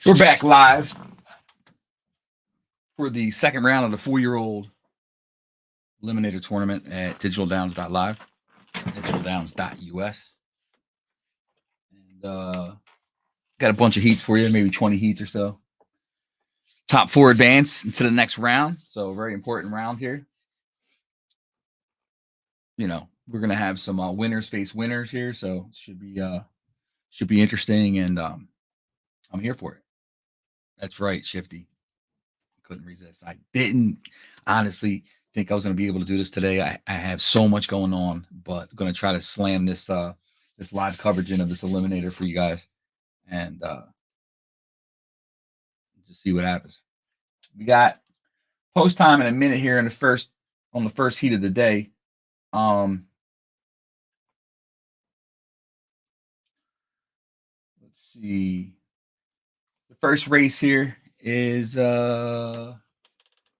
We're back live for the second round of the 4-year-old Eliminator tournament at digitaldowns.live, digitaldowns.us. And got a bunch of heats for you, maybe 20 heats or so. Top 4 advance into the next round. So, a very important round here. You know, we're going to have some winners face winners here. So, it should be interesting. And I'm here for it. That's right, Shifty. Couldn't resist. I didn't honestly think I was going to be able to do this today. I have so much going on, but I'm going to try to slam this this live coverage in of this Eliminator for you guys, and just see what happens. We got post time in a minute here in the first heat of the day. Let's see. The first race here is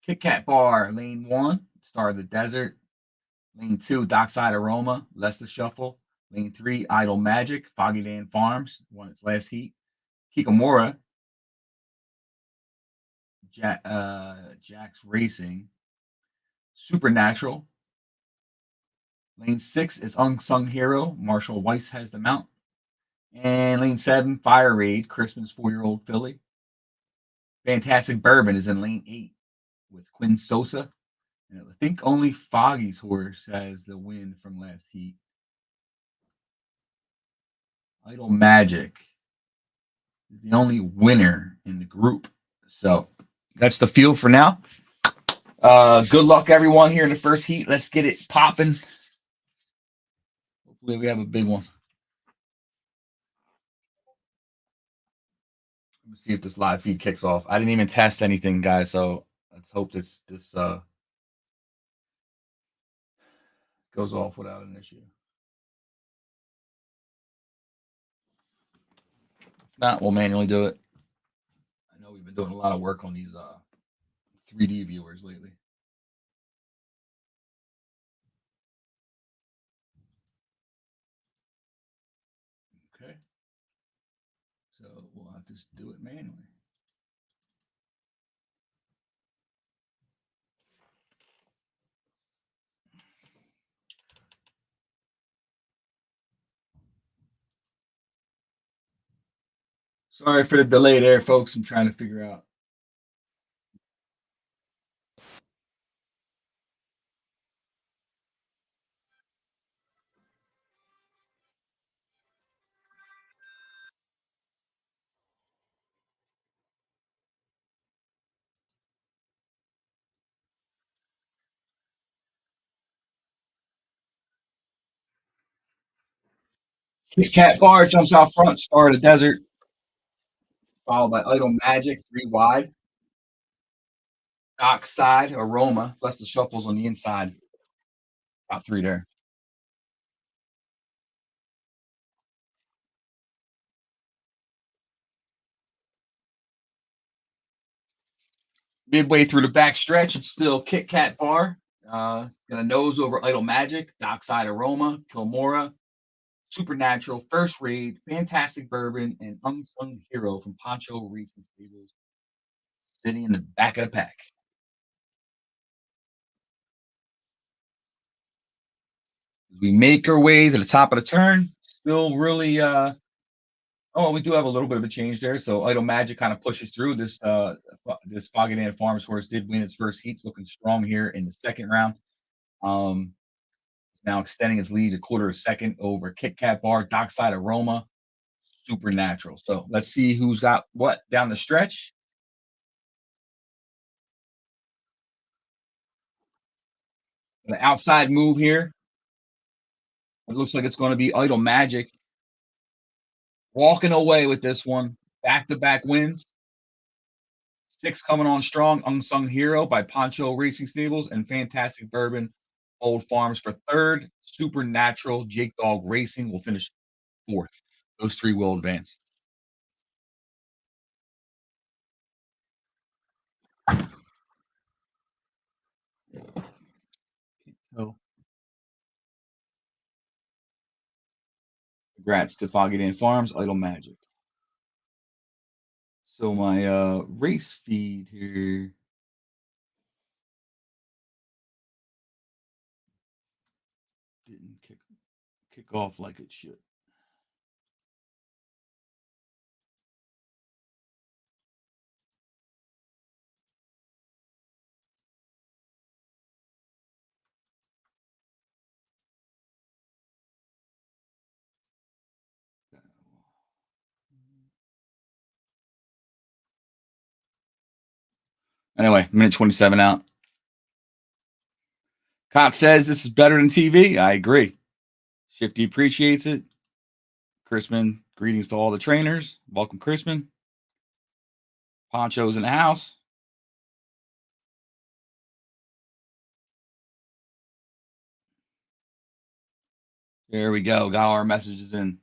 Kit Kat Bar, Lane 1, Star of the Desert. Lane 2, Dockside Aroma, Leicester Shuffle. Lane 3, Idle Magic, Foggy Dan Farms, won its last heat. Kikamura, Jack's Racing. Supernatural. Lane 6 is Unsung Hero, Marshall Weiss has the mount. And lane 7, Fire Raid, Christmas 4-year-old filly. Fantastic Bourbon is in lane 8 with Quinn Sosa. And I think only Foggy's horse has the win from last heat. Idle Magic is the only winner in the group. So that's the field for now. Good luck, everyone, here in the first heat. Let's get it popping. Hopefully, we have a big one. Let me see if this live feed kicks off. I didn't even test anything, guys. So let's hope this goes off without an issue. If not, we'll manually do it. I know we've been doing a lot of work on these 3D viewers lately. Okay. So we'll have to just do it manually. Sorry for the delay there, folks. I'm trying to figure out. Kit Kat Bar jumps out front, Star of the Desert, followed by Idle Magic, 3 wide. Dockside Aroma, plus the shuffles on the inside. Top 3 there. Midway through the back stretch, it's still Kit Kat Bar. Gonna nose over Idle Magic, Dockside Aroma, Kilmora, Supernatural, First Raid, Fantastic Bourbon, and Unsung Hero from Poncho Racing Stables, sitting in the back of the pack. As we make our way to the top of the turn, still really oh, we do have a little bit of a change there. So Idle Magic kind of pushes through. This Foggy Dan Farms horse did win its first heat. It's looking strong here in the second round. Now extending its lead a quarter of a second over Kit Kat Bar, Dockside Aroma, Supernatural. So let's see who's got what down the stretch. The outside move here. It looks like it's going to be Idle Magic walking away with this one. Back-to-back wins. 6 coming on strong. Unsung Hero by Poncho Racing Stables and Fantastic Bourbon Old Farms for third. Supernatural Jake Dog Racing will finish fourth. Those 3 will advance. So, congrats to Foggy Dan Farms, Idle Magic. So my race feed here didn't kick off like it should. Anyway, minute 27 out. Cop says this is better than TV. I agree. Shifty appreciates it. Chrisman, greetings to all the trainers. Welcome, Chrisman. Poncho's in the house. There we go. Got all our messages in.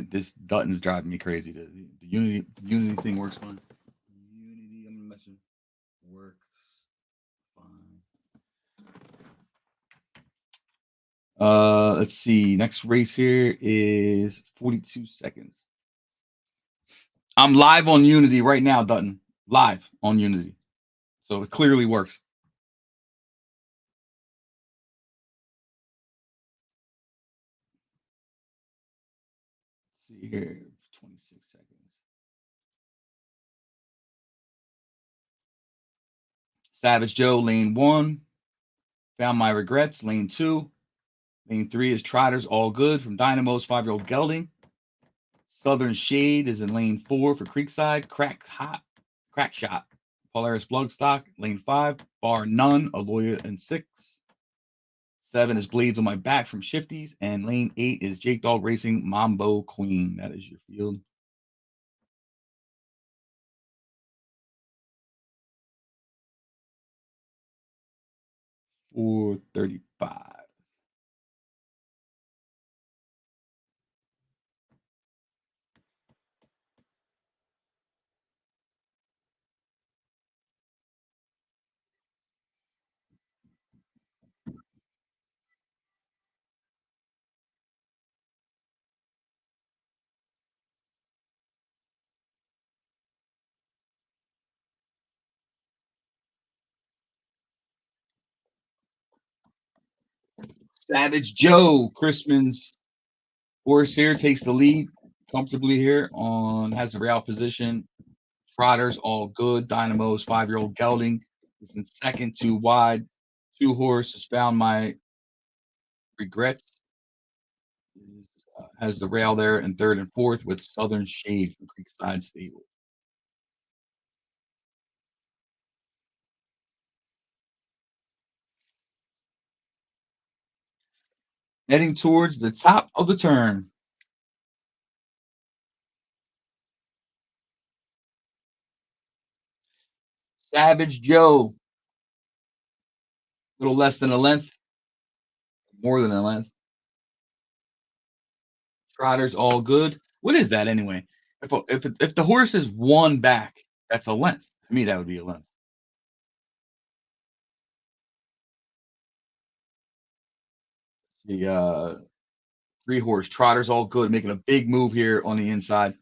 This Dutton's driving me crazy. The Unity thing works fine. Unity, I'm messing. Works fine. Let's see. Next race here is 42 seconds. I'm live on Unity right now, Dutton. Live on Unity. So it clearly works. Let's see here. 26 seconds. Savage Joe, lane 1. Found My Regrets, lane 2. Lane 3 is Trotters All Good from Dynamo's 5-year-old gelding. Southern Shade is in lane 4 for Creekside. Crack Shot. Polaris Bloodstock, lane 5. Bar None, Aloya in 6. 7 is Blades on My Back from Shifties. And lane 8 is Jake Dog Racing, Mambo Queen. That is your field. $435. Savage Joe, Chrisman's horse here, takes the lead comfortably here has the rail position. Trotters All Good. Dynamo's 5-year-old gelding is in second, 2 wide. 2 horses Found My Regrets. Has the rail there in third and fourth with Southern Shade from Creekside Stable. Heading towards the top of the turn. Savage Joe. A little less than a length. More than a length. Trotters All Good. What is that anyway? If the horse is 1 back, that's a length. To me, that would be a length. The 3-horse Trotters All Good, making a big move here on the inside.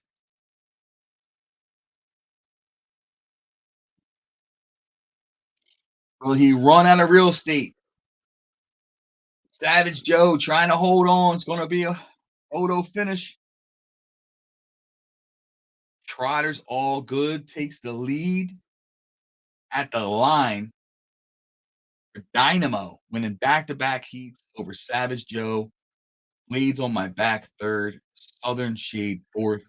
Will he run out of real estate? Savage Joe trying to hold on. It's going to be a photo finish. Trotters All Good takes the lead at the line for Dynamo, winning back-to-back heats over Savage Joe. Blades on My Back third, Southern Shade fourth.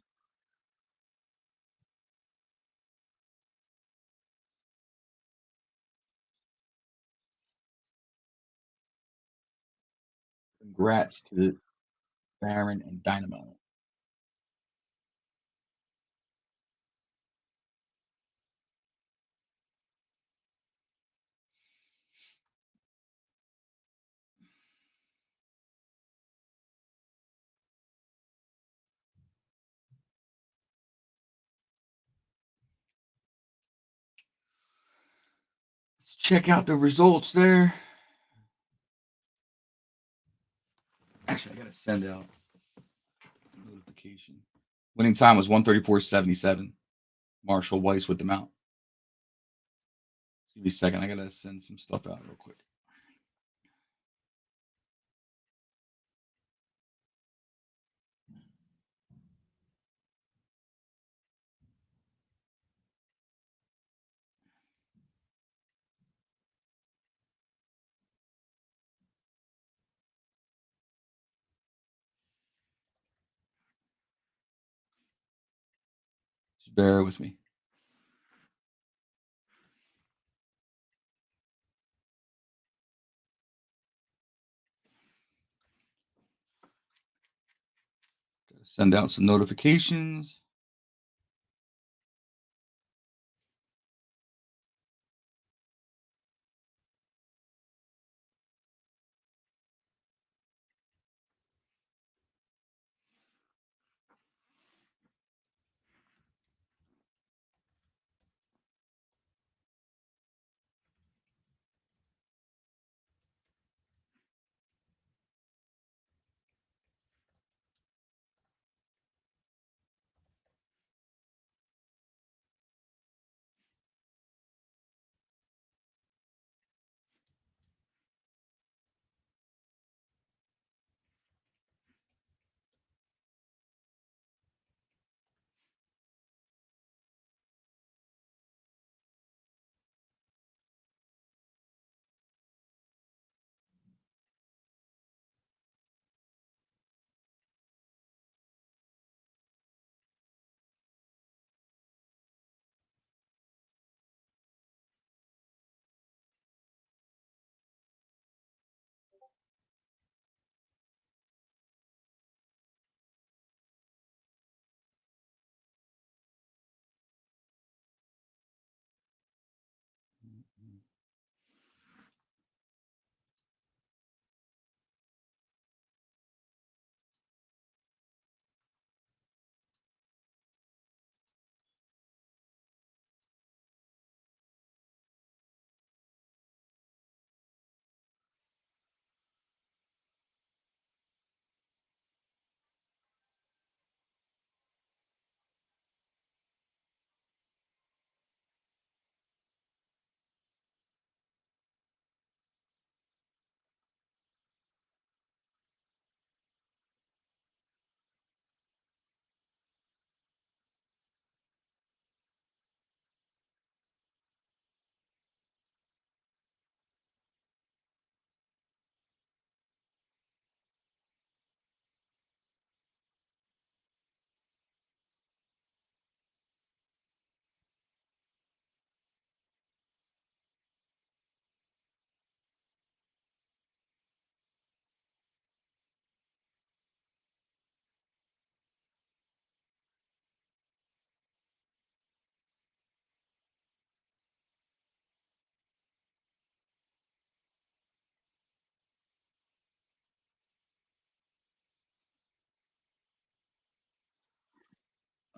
Congrats to Baron and Dynamo. Let's check out the results there. Actually, I gotta send out a notification. Winning time was 134.77. Marshall Weiss with the mount. Give me a second. I gotta send some stuff out real quick. Just bear with me. Gotta send out some notifications.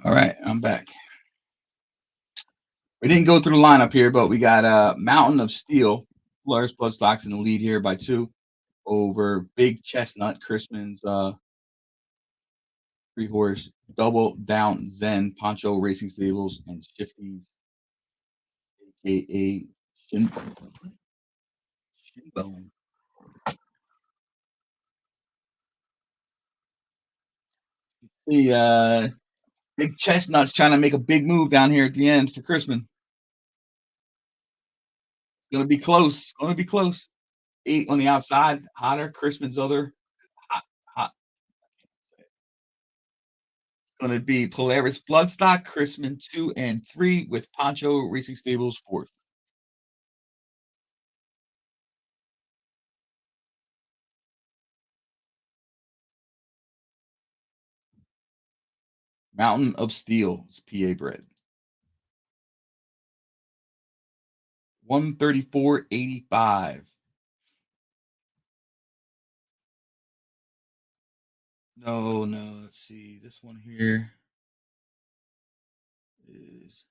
All right, I'm back. We didn't go through the lineup here, but we got Mountain of Steel. Polaris Bloodstocks in the lead here by 2 over Big Chestnut, Chrisman's 3-horse Double Down Zen, Poncho Racing Stables, and Shifty's aka Shinbone. The Big Chestnut's trying to make a big move down here at the end for Chrisman. Gonna be close. Gonna be close. 8 on the outside, hotter. Chrisman's other hot, hot. Gonna be Polaris Bloodstock, Chrisman 2 and 3 with Poncho Racing Stables 4th. Mountain of Steel is PA bred. 134.85. No, no. Let's see. This one here is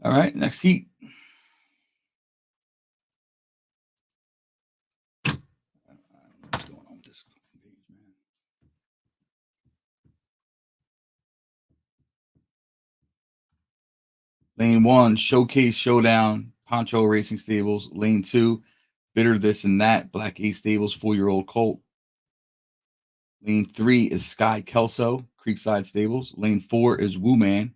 All right, next heat. What's going on with this page, man? Lane one, Showcase Showdown, Poncho Racing Stables. Lane two, Bitter This and That, Black Ace Stables, 4-year-old colt. Lane three is Sky Kelso, Creekside Stables. Lane four is Woo Man.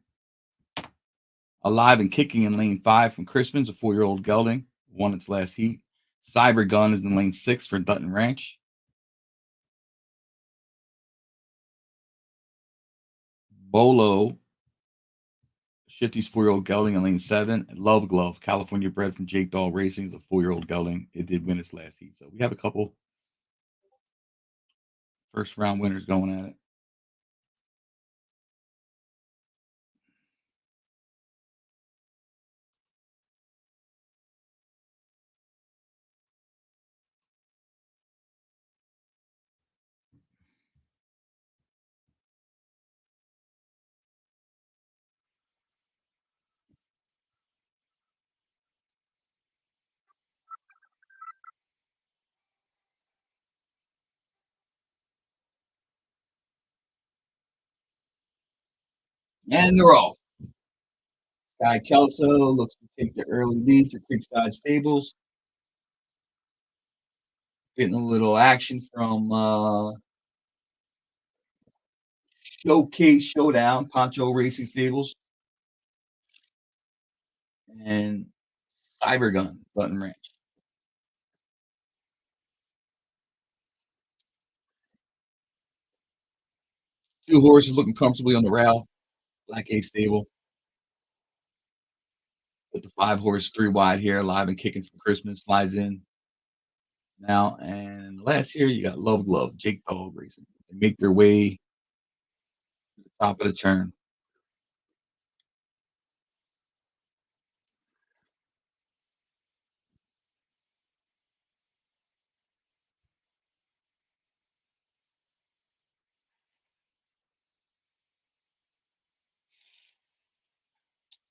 Alive and Kicking in lane five from Crispin's, a 4-year-old gelding, won its last heat. Cyber Gun is in lane six for Dutton Ranch. Bolo, Shifty's 4-year-old gelding in lane seven. And Love Glove, California bred from Jake Dahl Racing, is a 4-year-old gelding. It did win its last heat. So we have a couple first round winners going at it. And they're off. Sky Kelso looks to take the early lead for Creekside Stables. Getting a little action from Showcase Showdown, Poncho Racing Stables, and Cybergun, Button Ranch. Two horses looking comfortably on the rail. Black A Stable with the 5-horse, 3 wide here, live and kicking from Christmas, slides in now. And last here, you got Love Glove, Jake Paul Racing. They make their way to the top of the turn.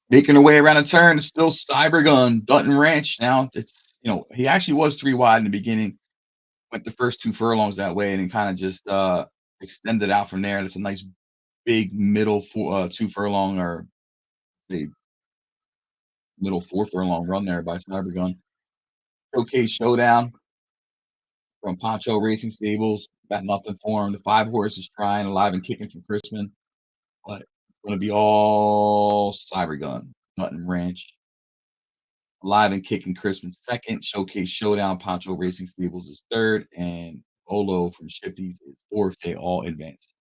Making their way around the turn, it's still Cybergun, Dutton Ranch. Now it's he actually was 3 wide in the beginning, went the first 2 furlongs that way, and then kind of just extended out from there. That's a nice big middle 2 furlong or the middle 4 furlong run there by Cybergun. Showcase Showdown from Poncho Racing Stables. Got nothing for him. The 5 horses trying, alive and kicking from Crispin, but it's going to be all Cybergun, Dutton Ranch. Alive and kicking Crispin second. Showcase Showdown, Poncho Racing Stables is third, and Olo from Shifties is fourth. They all advance.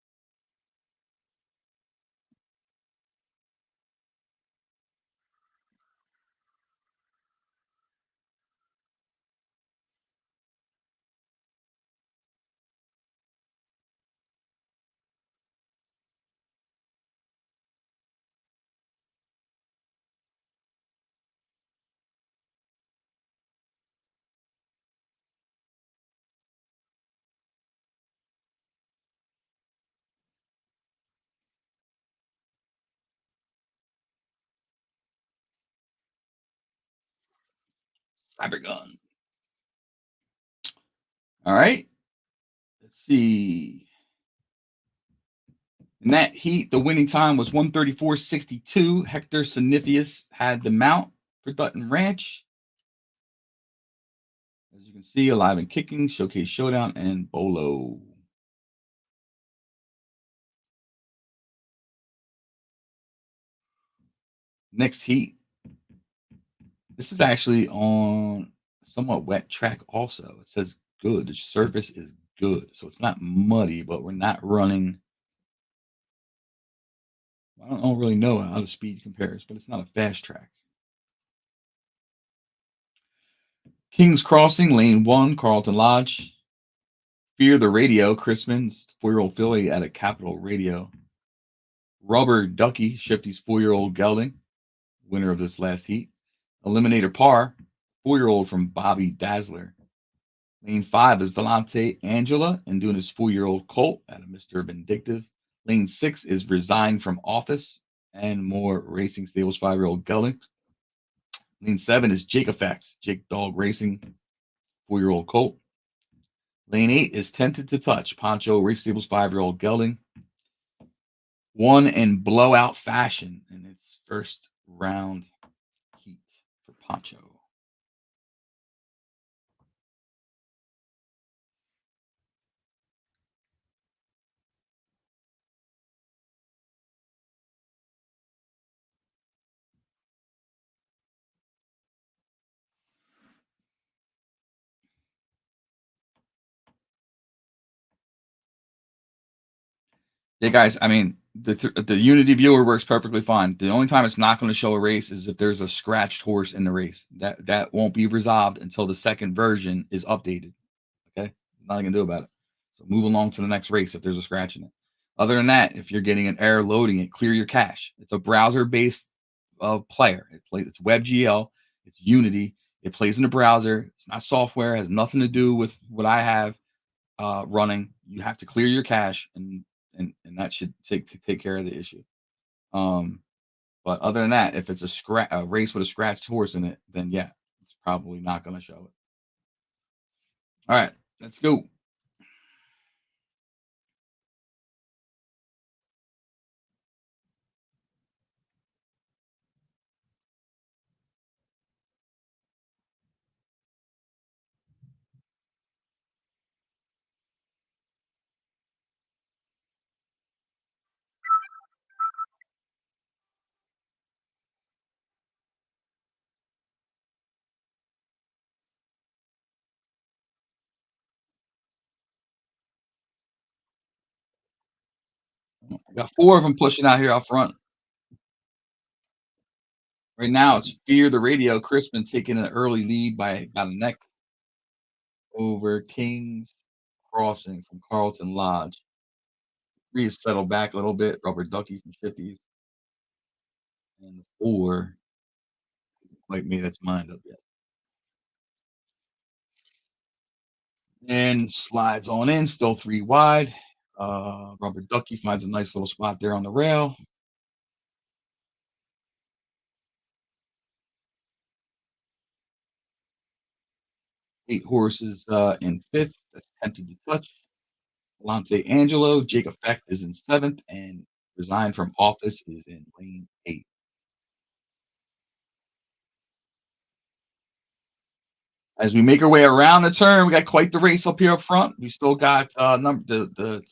Cybergun. All right. Let's see. In that heat, the winning time was 134.62. Hector Sinifius had the mount for Dutton Ranch. As you can see, alive and kicking, Showcase Showdown, and Bolo. Next heat. This is actually on somewhat wet track also. It says good. The surface is good. So it's not muddy, but we're not running. I don't really know how the speed compares, but it's not a fast track. King's Crossing, lane one, Carlton Lodge. Fear the Radio, Chrisman's 4-year-old filly at a Capital Radio. Rubber Ducky, Shifty's 4-year-old gelding, winner of this last heat. Eliminator Par, 4-year-old from Bobby Dazzler. Lane 5 is Volante Angela and doing his 4-year-old colt at a Mr. Vindictive. Lane 6 is Resign from Office and more Racing Stables 5-year-old gelding. Lane 7 is Jake Effects, Jake Dog Racing, 4-year-old colt. Lane 8 is Tempted to Touch, Poncho Race Stables, 5-year-old gelding. Won in blowout fashion in its first round heat for Poncho. Yeah, guys, I mean, the Unity viewer works perfectly fine. The only time it's not going to show a race is if there's a scratched horse in the race. That won't be resolved until the second version is updated. Okay, nothing I can do about it. So move along to the next race if there's a scratch in it. Other than that, if you're getting an error loading it, clear your cache. It's a browser-based player. It's WebGL. It's Unity. It plays in the browser. It's not software. It has nothing to do with what I have running. You have to clear your cache, and that should take care of the issue. But other than that, if it's a race with a scratched horse in it, then yeah, it's probably not going to show it. All right, let's go. I got 4 of them pushing out here out front. Right now, it's Fear the Radio. Crispin taking an early lead by about a neck over King's Crossing from Carlton Lodge. 3 is settled back a little bit. Rubber Ducky from Shifties. And 4 hasn't quite made its mind up yet. And slides on in, still 3 wide. Rubber Ducky finds a nice little spot there on the rail. 8 horses in 5th. That's Tempted to Touch. Lante Angelo, Jake Effect is in 7th, and Resigned from Office is in lane 8. As we make our way around the turn, we got quite the race up here up front. We still got the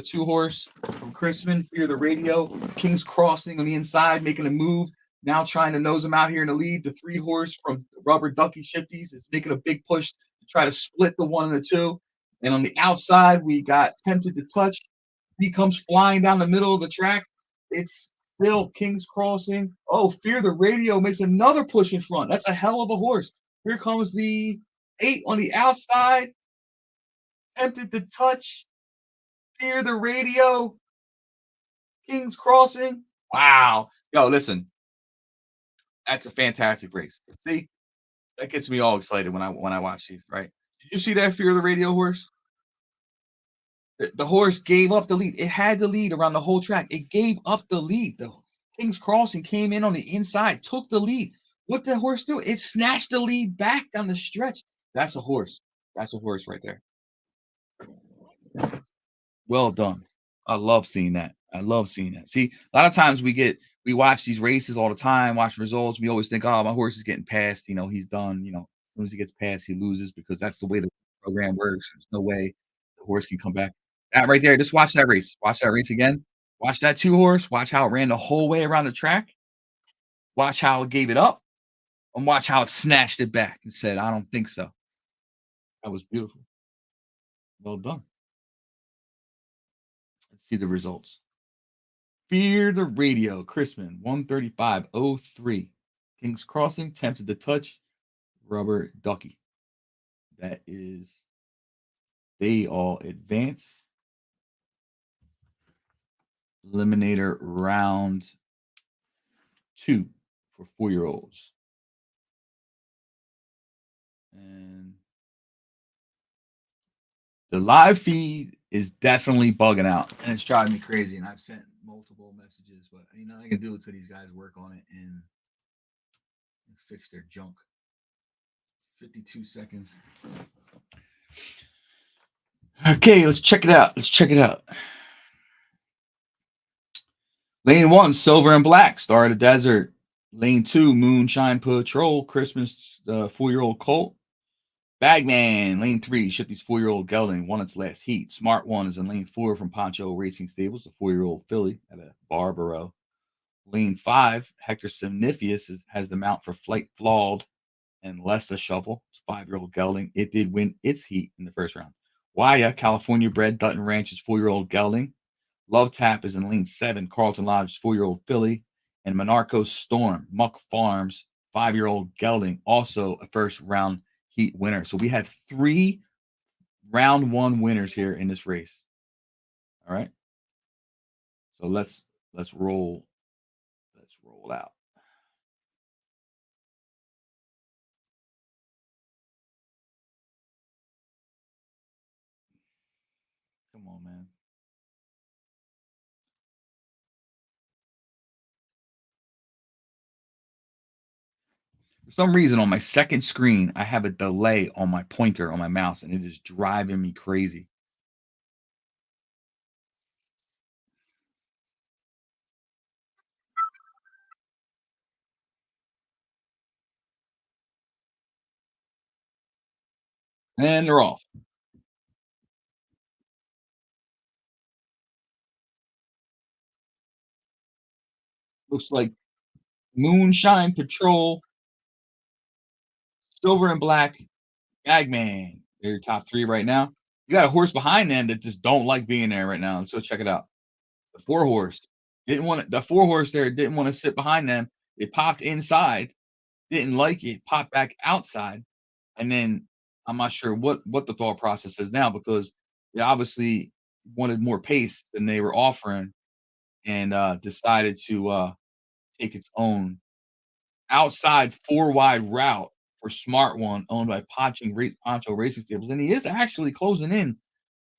2 horse from Crispin, Fear the Radio, King's Crossing on the inside, making a move. Now trying to nose him out here in the lead. The 3 horse from Rubber Ducky Shifties is making a big push to try to split the 1 and the 2. And on the outside, we got Tempted to Touch. He comes flying down the middle of the track. It's still King's Crossing. Oh, Fear the Radio makes another push in front. That's a hell of a horse. Here comes the 8 on the outside. Tempted to Touch. Fear the Radio. King's Crossing. Wow. Yo, listen. That's a fantastic race. See, that gets me all excited when I watch these, right? Did you see that Fear the Radio horse? The horse gave up the lead. It had the lead around the whole track. It gave up the lead. The King's Crossing came in on the inside, took the lead. What did the horse do? It snatched the lead back down the stretch. That's a horse. That's a horse right there. Well done. I love seeing that. I love seeing that. See, a lot of times we watch these races all the time, watch results. We always think, oh, my horse is getting passed. He's done. As soon as he gets passed, he loses because that's the way the program works. There's no way the horse can come back. That right there, just watch that race. Watch that race again. Watch that 2 horse. Watch how it ran the whole way around the track. Watch how it gave it up. And watch how it snatched it back and said, I don't think so. That was beautiful. Well done. Let's see the results. Fear the Radio, Crispin, 135.03. King's Crossing, Tempted to Touch, Rubber Ducky. That is, they all advance. Eliminator round 2 for 4-year-olds. And the live feed is definitely bugging out, and it's driving me crazy. And I've sent multiple messages, but I can do it till these guys work on it. And Fix their junk. 52 seconds. Okay, let's check it out. Let's check it out. Lane one, Silver and Black, Star of the Desert. Lane two, Moonshine Patrol, Christmas 4-year-old Colt. Bagman, lane three, Shifty's 4-year-old Gelding won its last heat. Smart one is in lane four from Poncho Racing Stables, the 4-year-old filly at a Barbaro. Lane five, Hector Signifius has the mount for Flight Flawed and Lessa Shuffle. It's 5-year-old Gelding. It did win its heat in the first round. Waya, California bred Dutton Ranch's 4-year-old Gelding. Love Tap is in lane seven, Carlton Lodge's 4-year-old filly. And Monarcho Storm, Muck Farms, 5-year-old Gelding, also a first round heat winner. So we have 3 round one winners here in this race. All right. So let's roll. Let's roll out. Come on, man. For some reason on my second screen, I have a delay on my pointer on my mouse, and it is driving me crazy. And they're off. Looks like Moonshine Patrol, Silver and Black, Bagman. They're your top 3 right now. You got a horse behind them that just don't like being there right now. Let's go check it out. The 4 horse didn't want the 4 horse there didn't want to sit behind them. It popped inside, didn't like it, popped back outside, and then I'm not sure what the thought process is now because they obviously wanted more pace than they were offering and decided to take its own outside 4 wide route for Smart One, owned by Poncho Racing Stables, and he is actually closing in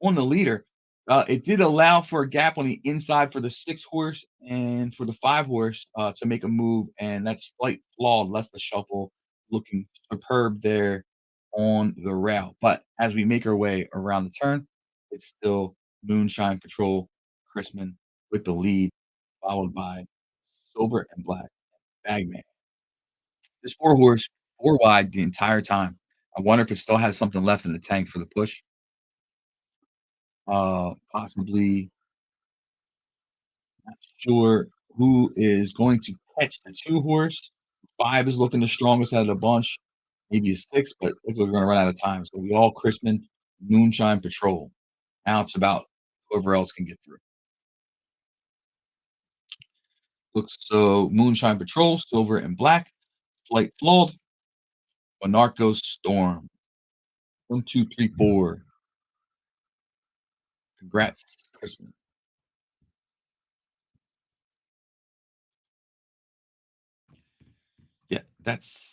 on the leader. It did allow for a gap on the inside for the 6 horse and for the 5 horse to make a move, and that's Flight Flawed, less the shuffle, looking superb there on the route. But as we make our way around the turn, it's still Moonshine Patrol, Chrisman with the lead, followed by Silver and Black Bagman. This 4 horse, 4 wide the entire time. I wonder if it still has something left in the tank for the push. Possibly not sure who is going to catch the 2 horse. 5 is looking the strongest out of the bunch, maybe a 6, but looks like we're gonna run out of time. So we all Chrisman, Moonshine Patrol. Now it's about whoever else can get through. Looks so Moonshine Patrol, Silver and Black, Flight Flawed, Monarcho Storm. 1, 2, 3, 4. Congrats, Chrisman. Yeah, that's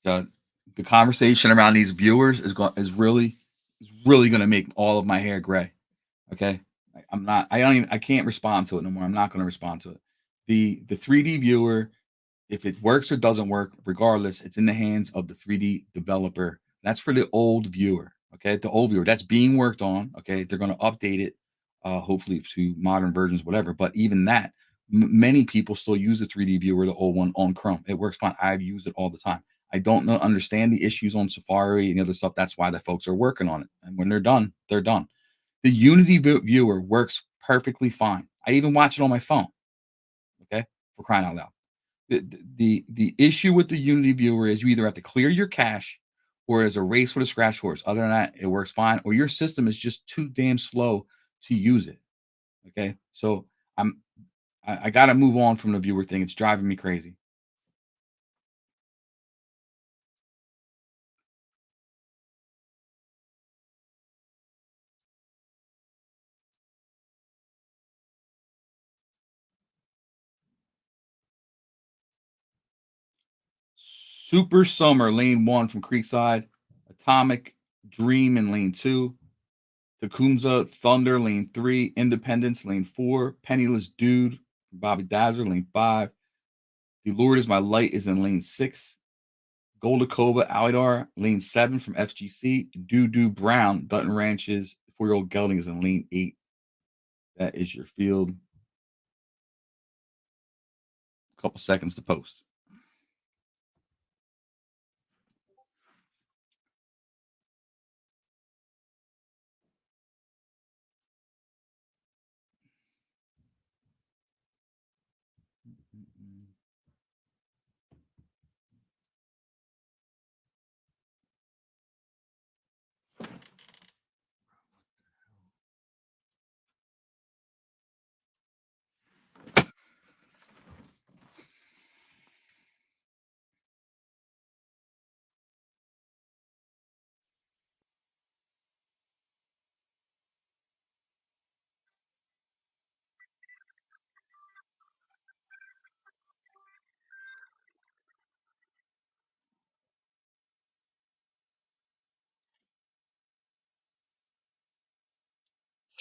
uh, the conversation around these viewers is really gonna make all of my hair gray. Okay, I'm not. I don't even. I can't respond to it no more. I'm not gonna respond to it. The 3D viewer, if it works or doesn't work, regardless, it's in the hands of the 3D developer. That's for the old viewer. Okay, the old viewer that's being worked on. Okay, they're gonna update it, hopefully to modern versions, whatever. But even that, many people still use the 3D viewer, the old one on Chrome. It works fine. I've used it all the time. I don't know, understand the issues on Safari and other stuff. That's why the folks are working on it. And when they're done, they're done. The Unity viewer works perfectly fine. I even watch it on my phone. Okay, for crying out loud. The issue with the Unity viewer is you either have to clear your cache or it's a race with a scratch horse. Other than that, it works fine. Or your system is just too damn slow to use it. Okay, so I'm I got to move on from the viewer thing. It's driving me crazy. Super Summer, lane one from Creekside. Atomic Dream in lane two. Tecumseh Thunder, lane three. Independence, lane four. Penniless Dude, Bobby Dazzler, lane five. The Lord is My Light is in lane six. Goldacova Alidar, lane seven from FGC. Doo Doo Brown, Dutton Ranches, 4-year-old gelding is in lane eight. That is your field. A couple seconds to post.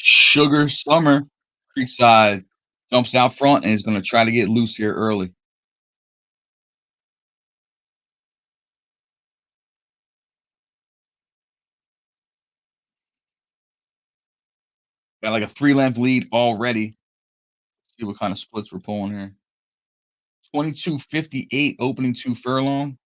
Sugar Summer, Creekside, jumps out front and is going to try to get loose here early. Got like a 3-length lead already. See what kind of splits we're pulling here. 22:58 opening 2 furlong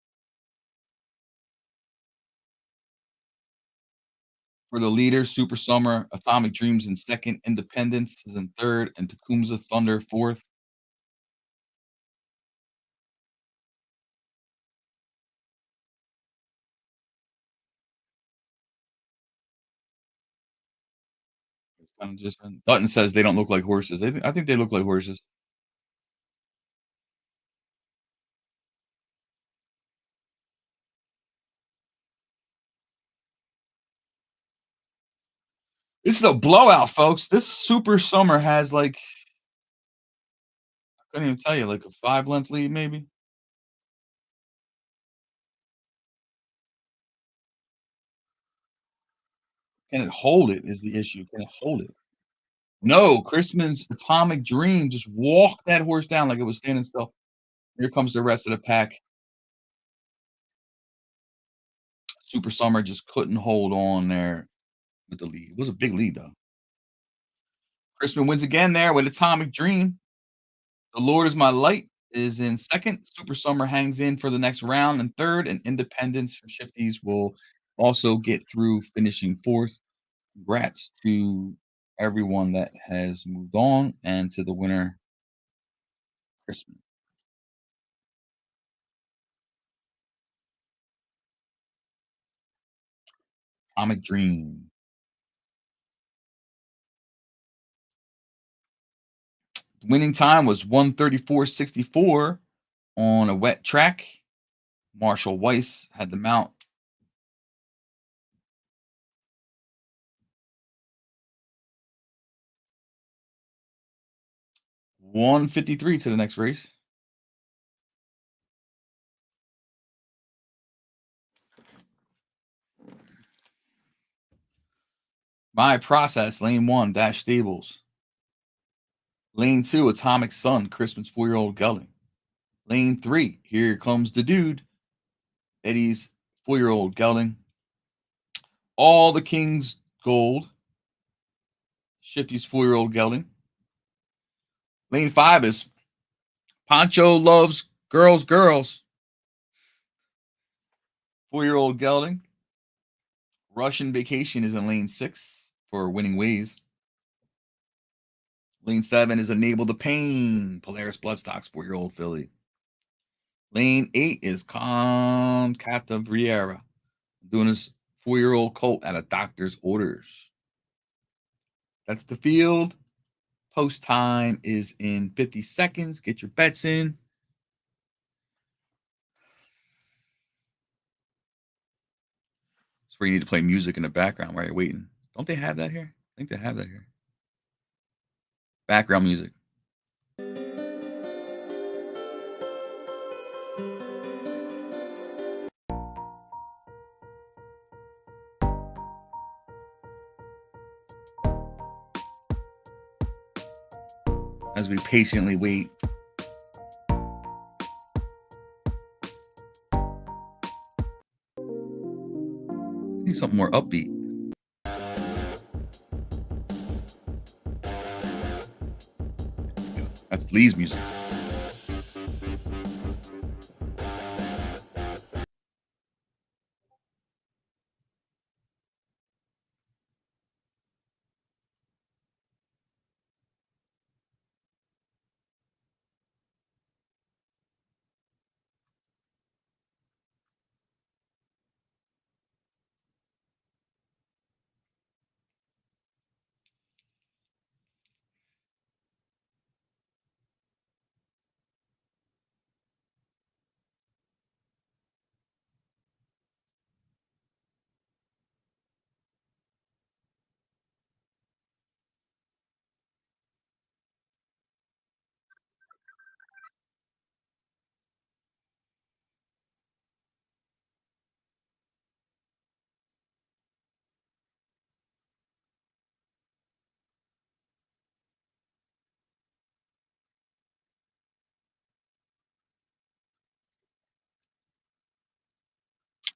for the leader. Super Summer, Atomic Dreams in second, Independence is in third, and Tecumseh Thunder fourth. It's kind of just Dutton says they don't look like horses. I think they look like horses. This is a blowout, folks. This Super Summer has like I couldn't even tell you, like a 5-length lead, maybe. Can it hold it? Is the issue? Can it hold it? No, Chrisman's Atomic Dream just walked that horse down like it was standing still. Here comes the rest of the pack. Super Summer just couldn't hold on there with the lead. It was a big lead though. Chrisman wins again there with Atomic Dream. The Lord is My Light is in second. Super Summer hangs in for the next round in third, and Independence for Shifties will also get through finishing fourth. Congrats to everyone that has moved on and to the winner, Chrisman. Atomic Dream. Winning time was 1:34.64 on a wet track. Marshall Weiss had the mount. 1:53 to the next race. My process, lane one, Dash Stables. Lane two, Atomic Sun, Christmas 4-year-old gelding. Lane three, Here Comes the Dude, Eddie's 4-year-old gelding. All the King's Gold, Shifty's 4-year-old gelding. Lane five is Pancho Loves Girls, Girls, 4-year-old gelding. Russian Vacation is in lane six for Winning Ways. Lane seven is Enable the Pain, Polaris Bloodstocks, 4-year-old filly. Lane eight is Con Riera, doing his 4-year-old colt at a doctor's orders. That's the field. Post time is in 50 seconds. Get your bets in. That's where you need to play music in the background while you're waiting. Don't they have that here? I think they have that here. Background music. As we patiently wait. Need something more upbeat. That's Lee's music.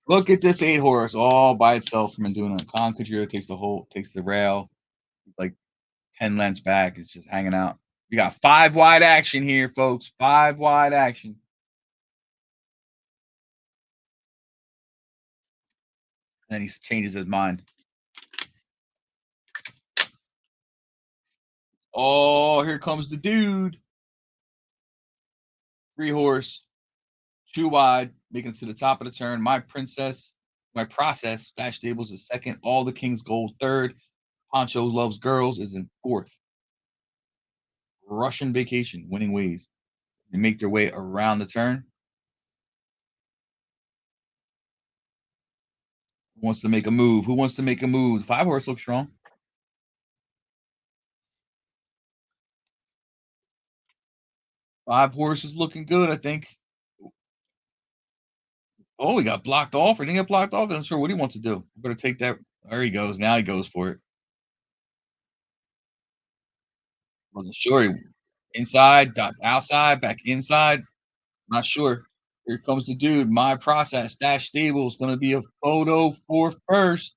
Look at this 8 horse all by itself from Induna. Khan Kajira takes the rail, like 10 lengths back. It's just hanging out. We got 5 wide action here, folks. 5 wide action. And then he changes his mind. Oh, here comes the dude. 3 horse, 2 wide, making it to the top of the turn. My process, Dash Stables is second. All the Kings Gold third. Poncho Loves Girls is in fourth. Russian Vacation, Winning Ways. They make their way around the turn. Who wants to make a move? Who wants to make a move? 5 horse looks strong. 5 horse is looking good, I think. Oh, he got blocked off. Or didn't get blocked off. I'm not sure what he wants to do. Better take that. There he goes. Now he goes for it. Wasn't sure. Inside, outside, back inside. Not sure. Here comes the dude. My process. Dash Stables going to be a photo for first.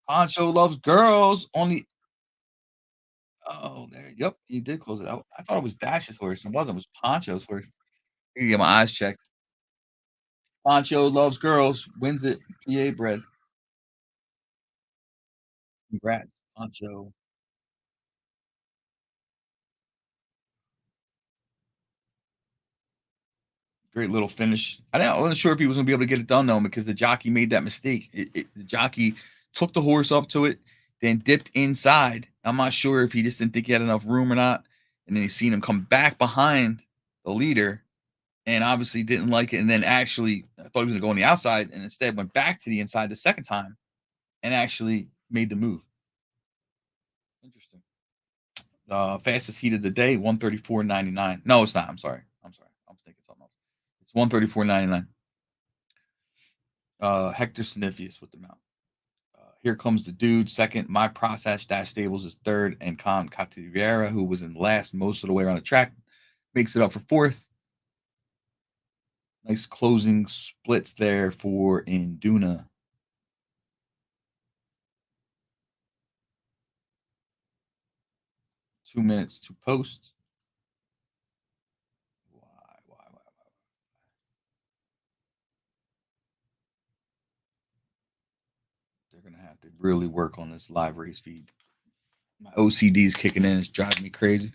Poncho Loves Girls. Only. Oh, there. Yep, he did close it out. I thought it was Dash's horse. It wasn't. It was Poncho's horse. I can get my eyes checked. Poncho Loves Girls. Wins it. PA bred. Congrats, Poncho. Great little finish. I wasn't sure if he was going to be able to get it done though because the jockey made that mistake. The jockey took the horse up to it, then dipped inside. I'm not sure if he just didn't think he had enough room or not. And then he seen him come back behind the leader and obviously didn't like it. And then actually, I thought he was going to go on the outside and instead went back to the inside the second time and actually made the move. Interesting. Fastest heat of the day, 134.99. No, it's not. I'm sorry. I'm thinking something else. It's 134.99. Hector Snifius with the mount. Here comes the dude second. My process Dash Stables is third, and Con Catiriera, who was in last most of the way around the track, makes it up for fourth. Nice closing splits there for Induna. Two minutes to post. Why? They're gonna have to really work on this live race feed. My OCD is kicking in. It's driving me crazy.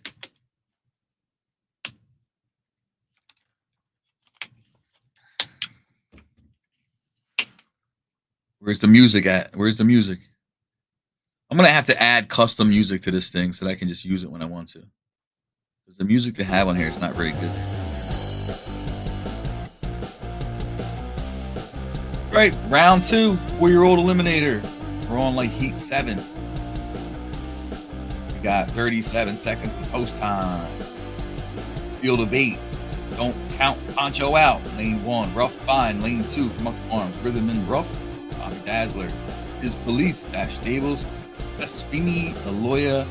Where's the music at? Where's the music? I'm gonna have to add custom music to this thing so that I can just use it when I want to. Because the music they have on here is not very good. Right, round two, 4-year-old Eliminator. We're on like heat 7. We got 37 seconds to post time. Field of 8. Don't count Poncho out. Lane 1. Rough Fine. Lane 2 from Up Arms. Rhythm and Rough. Bobby Dazzler. His Police. Dash Stables. Sesfini. Aloya.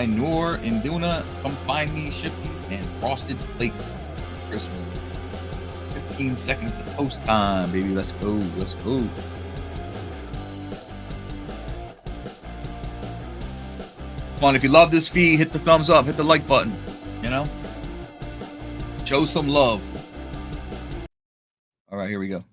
Noor. Induna. Come Find Me. Shifty. And Frosted Flakes. Christmas. 15 seconds to post time, baby. Let's go. Let's go. Come on, if you love this feed, hit the thumbs up, hit the like button. You know? Show some love. All right, here we go.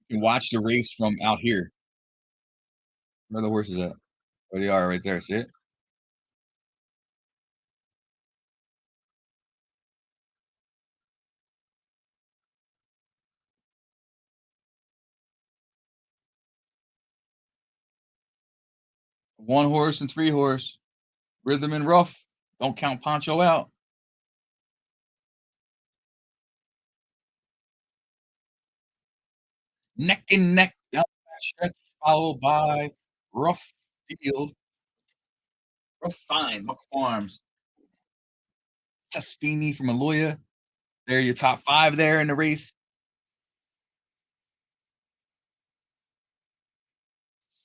You can watch the race from out here. Where the horses at? There they are right there. See it? One horse and 3 horse. Rhythm and Rough. Don't count Poncho out. Neck and neck down that stretch, followed by Rough Field. Rough Fine, Buck Farms. Sesfini from Aloya. They're your top 5 there in the race.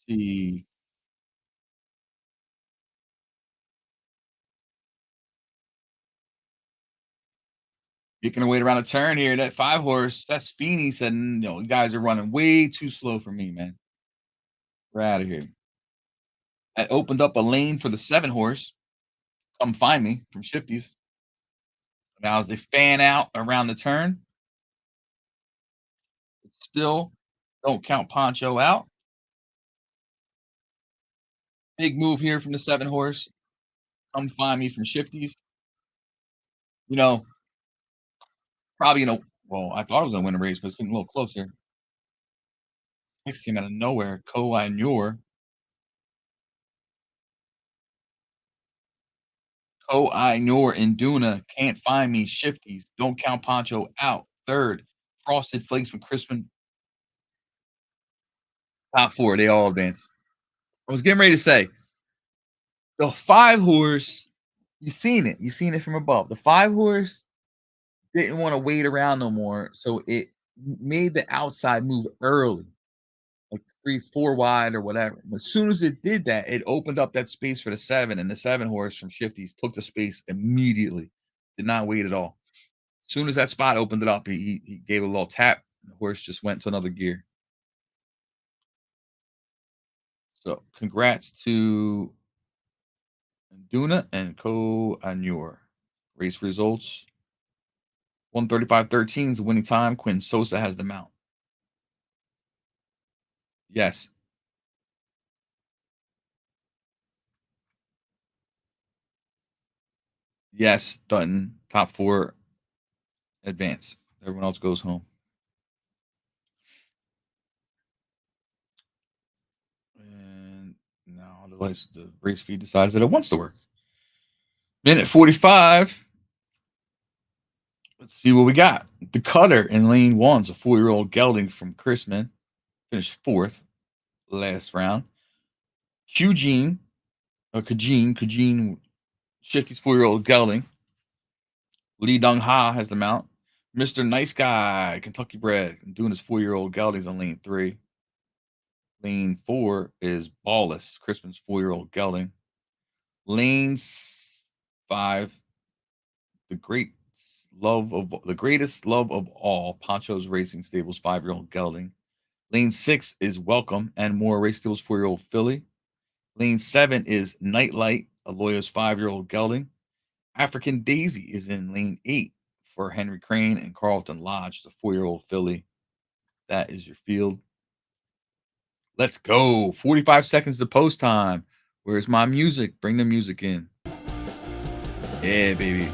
See. Making our way around a turn here. That 5 horse, that's Feeney said, no, you guys are running way too slow for me, man. We're out of here. That opened up a lane for the 7 horse. Come Find Me from Shifties. Now, as they fan out around the turn, still don't count Poncho out. Big move here from the 7 horse. Come Find Me from Shifties. You know, probably, well, I thought I was going to win a race, but it's getting a little closer. 6 came out of nowhere. Ko Noor. Noor and Duna. Can't Find Me. Shifties. Don't count Poncho out. Third. Frosted Flakes from Crispin. Top 4. They all advance. I was getting ready to say the 5 horse. You seen it. You seen it from above. The 5 horse didn't want to wait around no more, so it made the outside move early, like 3, 4 wide or whatever. As soon as it did that, it opened up that space for the 7, and the 7 horse from Shifties took the space immediately. Did not wait at all. As soon as that spot opened it up, he gave a little tap. The horse just went to another gear. So congrats to Duna and Ko Anur. Race results. 135.13 is the winning time. Quinn Sosa has the mount. Yes. Yes, Dutton. Top 4 advance. Everyone else goes home. And now the race feed decides that it wants to work. Minute 45. Let's see what we got. The Cutter in lane 1's a 4-year-old gelding from Chrisman. Finished 4th last round. Kujin, Shifty's 4-year-old gelding. Lee Dong Ha has the mount. Mr. Nice Guy, Kentucky bred, doing his 4-year-old geldings on lane 3. Lane 4 is Ballless, Crispin's 4-year-old gelding. Lane 5, the greatest love of all, Poncho's Racing Stables 5-year-old gelding. Lane 6 is Welcome and More Race Stables 4-year-old filly. Lane 7 is Nightlight, a Aloya's 5-year-old gelding. African Daisy is in lane 8. for Henry Crane and Carlton Lodge, the 4-year-old filly. That is your field. Let's go. 45 seconds to post time. Where's my music? Bring the music in. Yeah, baby.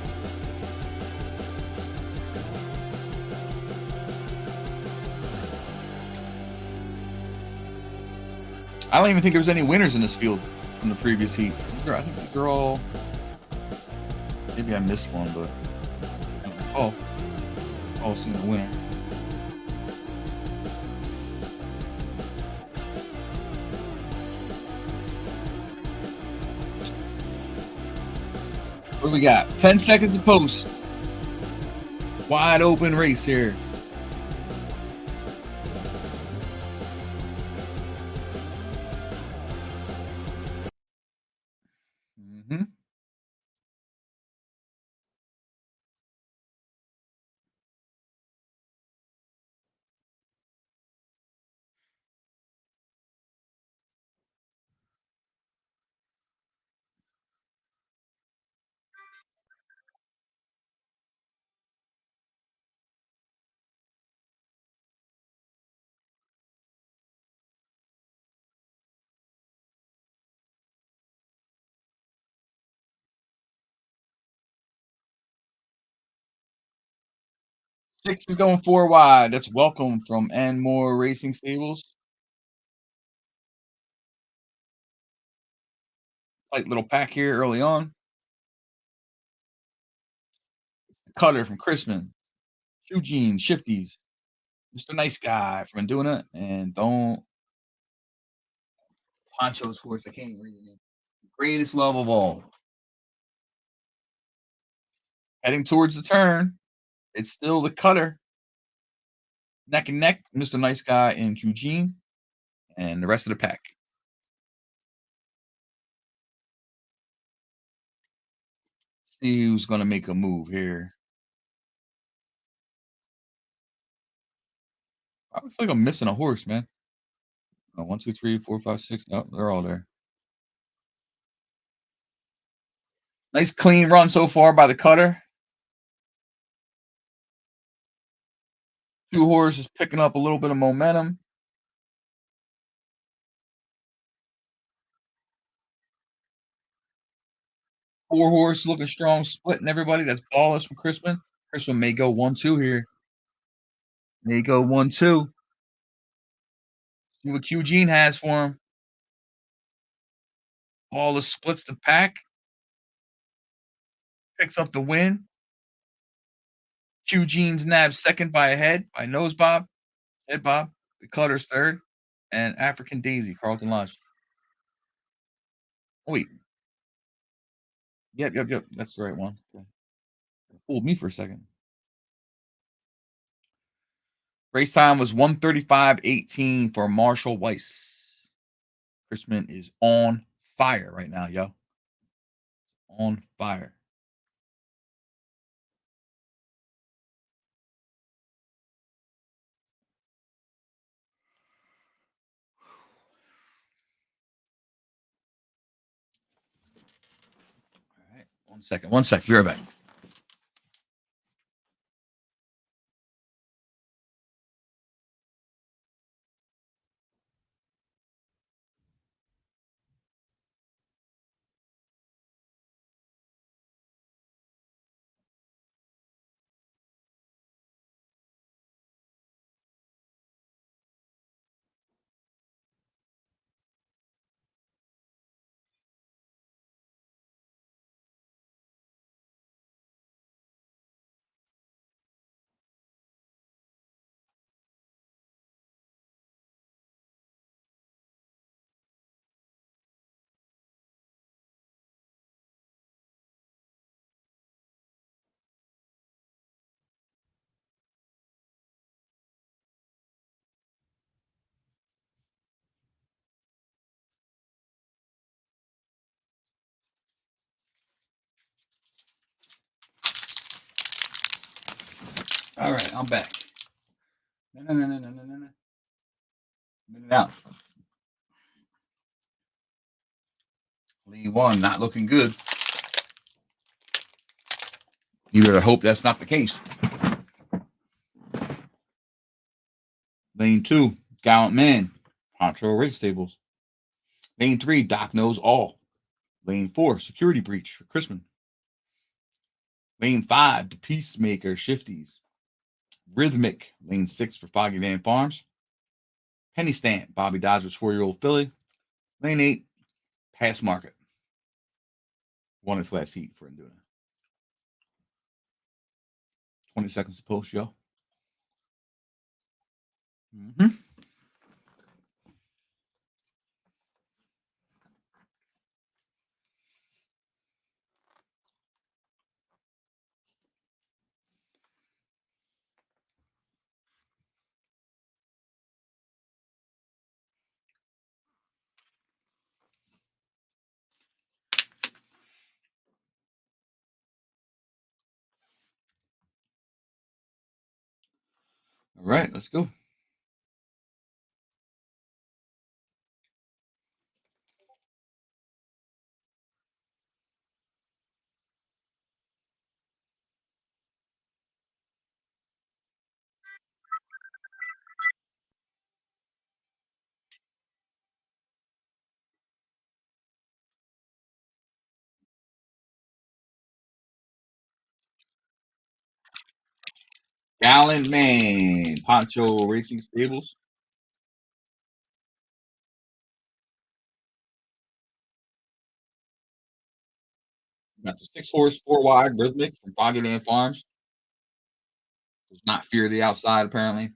I don't even think there was any winners in this field from the previous heat. I think they're all. Maybe I missed one, but oh, seen the winner. What do we got? 10 seconds to post. Wide open race here. Mm-hmm. Six is going 4 wide. That's welcome from and more racing stables. Light little pack here early on. Cutter from Chrisman. Eugene, Shifties. Mr. Nice Guy from doing it. And don't. Poncho's horse. I can't even read the name. Greatest love of all. Heading towards the turn. It's still the cutter. Neck and neck. Mr. Nice Guy and Eugene. And the rest of the pack. See who's going to make a move here. I feel like I'm missing a horse, man. 1, 2, 3, 4, 5, 6. Oh, they're all there. Nice clean run so far by the cutter. 2 horses picking up a little bit of momentum. 4 horse looking strong, splitting everybody. That's Ballers from Crispin. Crispin may go 1-2 here. May go 1-2. See what Eugene has for him. Ballers splits the pack. Picks up the win. Eugene's nabs second by a head by nose bob. Head bob. The cutter's third. And African Daisy, Carlton Lodge. Oh, wait. Yep. That's the right one. Okay. Fooled me for a second. Race time was 1:35:18 for Marshall Weiss. Chrisman is on fire right now, yo. On fire. All right. 1 second. 1 second. Be right back. All right, I'm back. No. Minute out. Lead 1, not looking good. You better hope that's not the case. Lane 2, Gallant Man, Poncho Race Stables. Lane 3, Doc Knows All. Lane 4, Security Breach for Chrisman. Lane 5, The Peacemaker Shifties. Rhythmic, Lane 6 for Foggy Dan Farms. Penny Stamp, Bobby Dodger's 4-year-old filly. Lane 8, Pass Market. Won its last heat for doing it. 20 seconds to post, yo. Mm-hmm. All right, let's go. Gallant Man, Poncho Racing Stables. Got the 6-horse, 4 wide Rhythmic from Foggy Dan Farms. Does not fear the outside, apparently.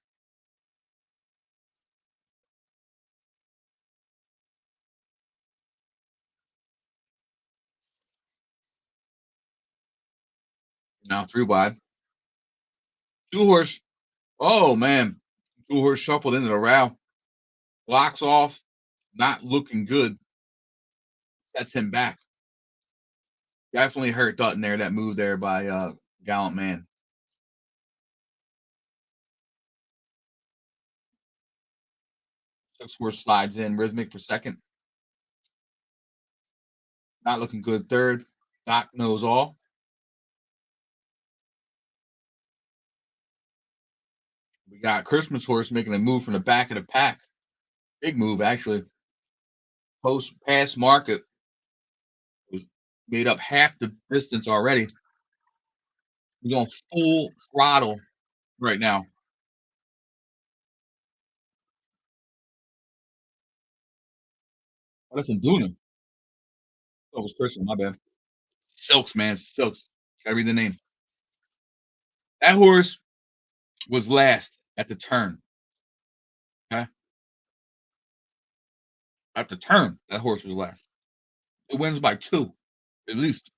Now 3 wide. 2-horse. Oh, man. 2-horse shuffled into the row. Blocks off. Not looking good. Sets him back. Definitely hurt Dutton there, that move there by Gallant Man. 6-horse slides in. Rhythmic for second. Not looking good third. Doc Knows All. We got Christmas Horse making a move from the back of the pack. Big move, actually. Post pass market was made up half the distance already. He's on full throttle right now. Oh, that's Duna. Oh, it was Christian. My bad. Silks, man. Silks. Gotta read the name. That horse was last at the turn. Okay. At the turn, that horse was last. It wins by 2, at least.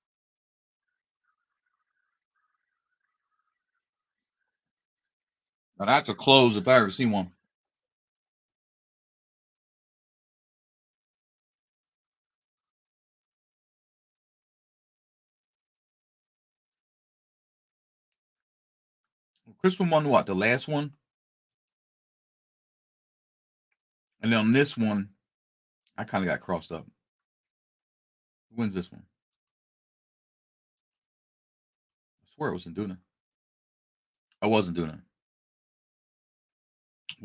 Now that's a close if I ever seen one. Crispin won what? The last one? And then on this one, I kind of got crossed up. Who wins this one? I swear it was Duna. I wasn't doing it.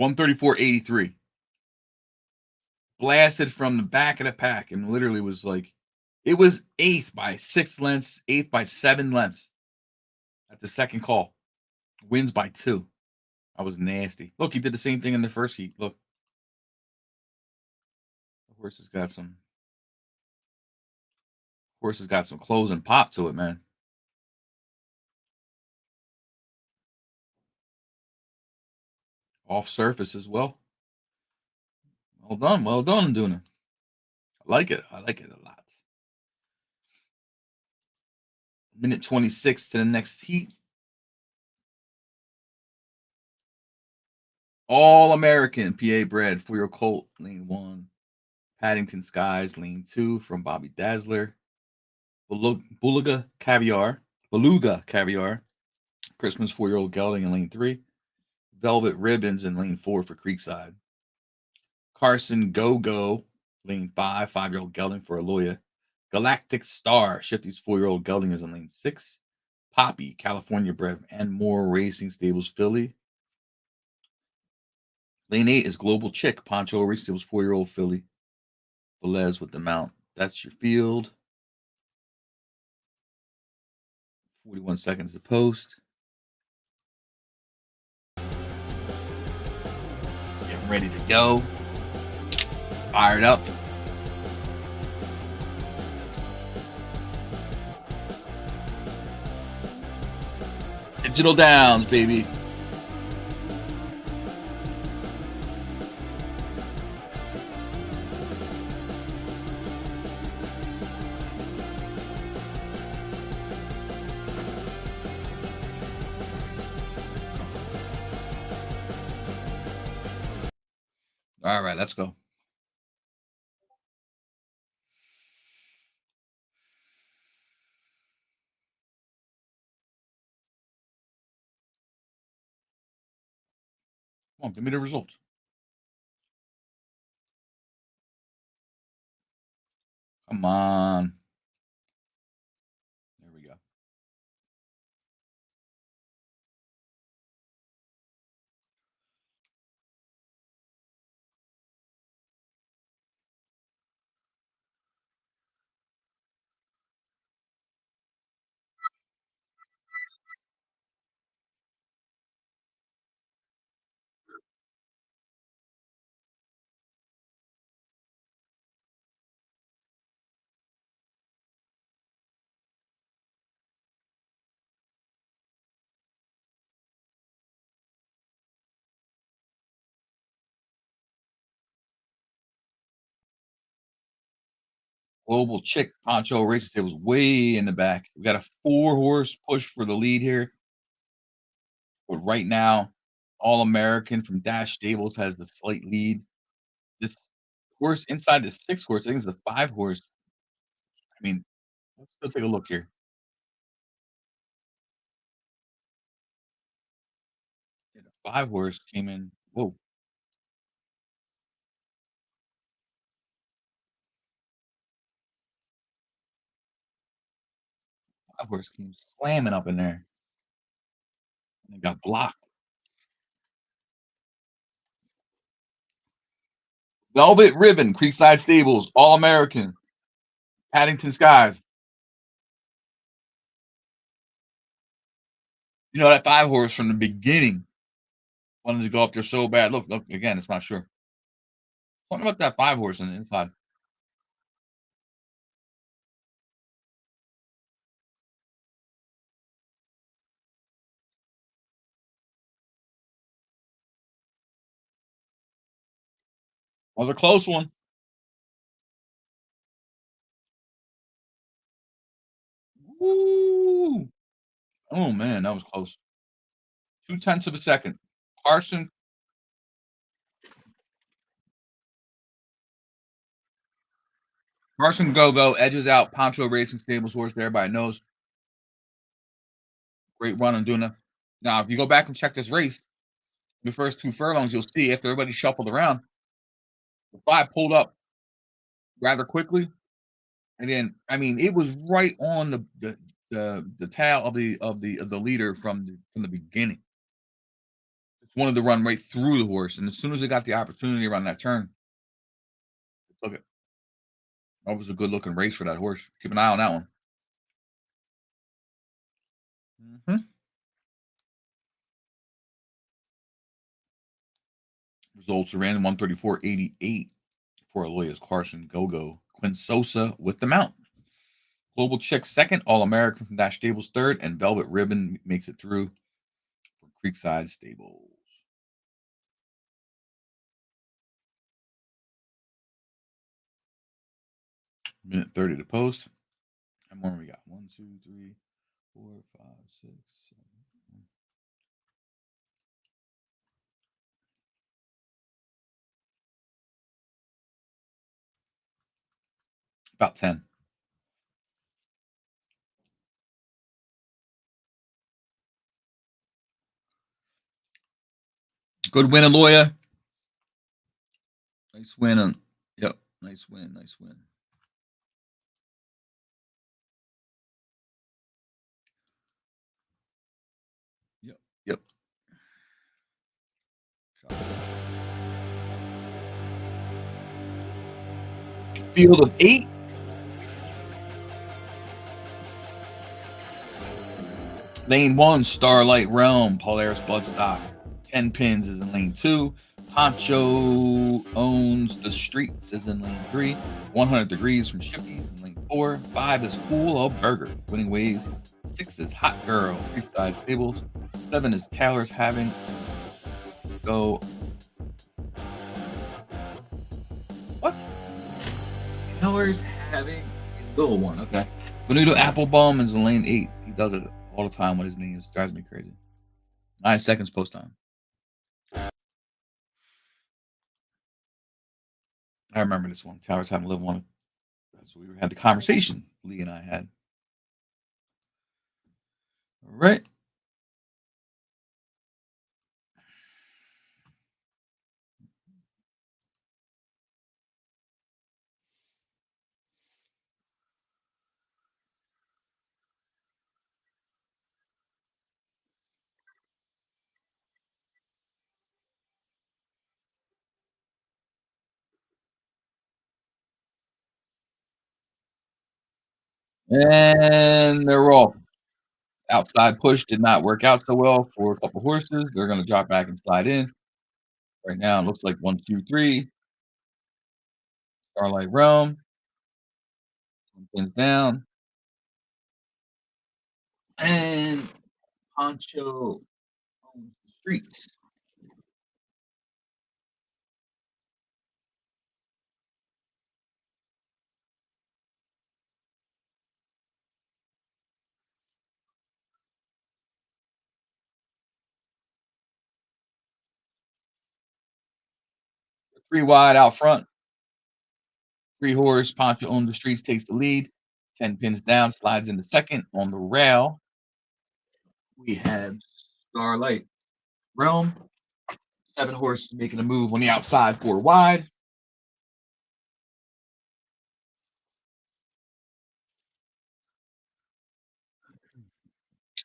134.83. Blasted from the back of the pack and literally was like, it was 8th by 6 lengths, 8th by 7 lengths at the second call. Wins by 2. I was nasty. Look, he did the same thing in the first heat. Look. The horse has got some close and pop to it, man. Off surface as well. Well done, Duna. I like it a lot. Minute 26 to the next heat. All American PA bred for your colt, lane 1. Paddington Skies, lane 2 from Bobby Dazzler. Beluga Caviar. Christmas 4-year-old gelding in lane 3. Velvet Ribbons in lane 4 for Creekside. Carson Go, lane 5, 5-year-old gelding for Aloya. Galactic Star, Shifty's 4-year-old gelding is in lane 6. Poppy, California bred, and more Racing Stables filly. Lane 8 is Global Chick, Poncho Racing Stables 4-year-old filly. Velez with the mount. That's your field. 41 seconds to post. Getting ready to go. Fired up. Digital Downs, baby. All right, let's go. Come on, give me the results. Come on. There we go. Global Chick, Poncho Racing Stables way in the back. We got a 4-horse push for the lead here. But right now, All American from Dash Stables has the slight lead. This horse inside the 6-horse, I think it's a 5-horse. I mean, let's go take a look here. Yeah, the 5-horse came in. Whoa, 5-horse came slamming up in there and got blocked. Velvet Ribbon, Creekside Stables, All American, Paddington Skies. You know that 5-horse from the beginning wanted to go up there so bad. Look again. It's not sure. Something about that 5-horse on the inside. Was a close one. Woo! Oh man, that was close. 0.2 of a second. Carson Go edges out Poncho Racing Stables horse that everybody knows. Great run on Duna. Now, if you go back and check this race, the first 2 furlongs, you'll see after everybody shuffled around, the 5 pulled up rather quickly. And then, I mean, it was right on the tail of the leader from the beginning. Just wanted to run right through the horse, and as soon as it got the opportunity around that turn, it took it. That was a good looking race for that horse. Keep an eye on that one. Mhm. Results are in 134.88 for Aloyas Carson Gogo. Quinn Sosa with the mount. Global Chick second, All American from Dash Stables third, and Velvet Ribbon makes it through from Creekside Stables. Minute 30 to post. How more we got? 1, 2, 3, 4, 5, 6, 7. About 10. Good win, Aloya. Nice win. Yep. Nice win. Nice win. Field of 8. Lane 1, Starlight Realm, Polaris Bloodstock. 10 pins is in lane 2. Poncho Owns the Streets is in lane 3. 100 Degrees from Shippies in lane 4. 5 is Fool of Burger, Winning Ways. 6 is Hot Girl, Creekside Stables. 7 is Taylor's Having. Go. What? Taylor's Having a little one. Okay. Benito Applebaum is in lane 8. He does it all the time with his names. Drives me crazy. 9 seconds post time. I remember this one. Towers having lived one. That's what we had the conversation Lee and I had. All right. And they're off. Outside push did not work out so well for a couple horses. They're going to drop back and slide in. Right now, it looks like 1, 2, 3. Starlight Realm. Pins down. And Poncho Owns the Streets. Three wide out front. 3 horse, Poncho Owns the Streets takes the lead. 10 pins down, slides into second. On the rail, we have Starlight Realm. 7 horse making a move on the outside, 4 wide.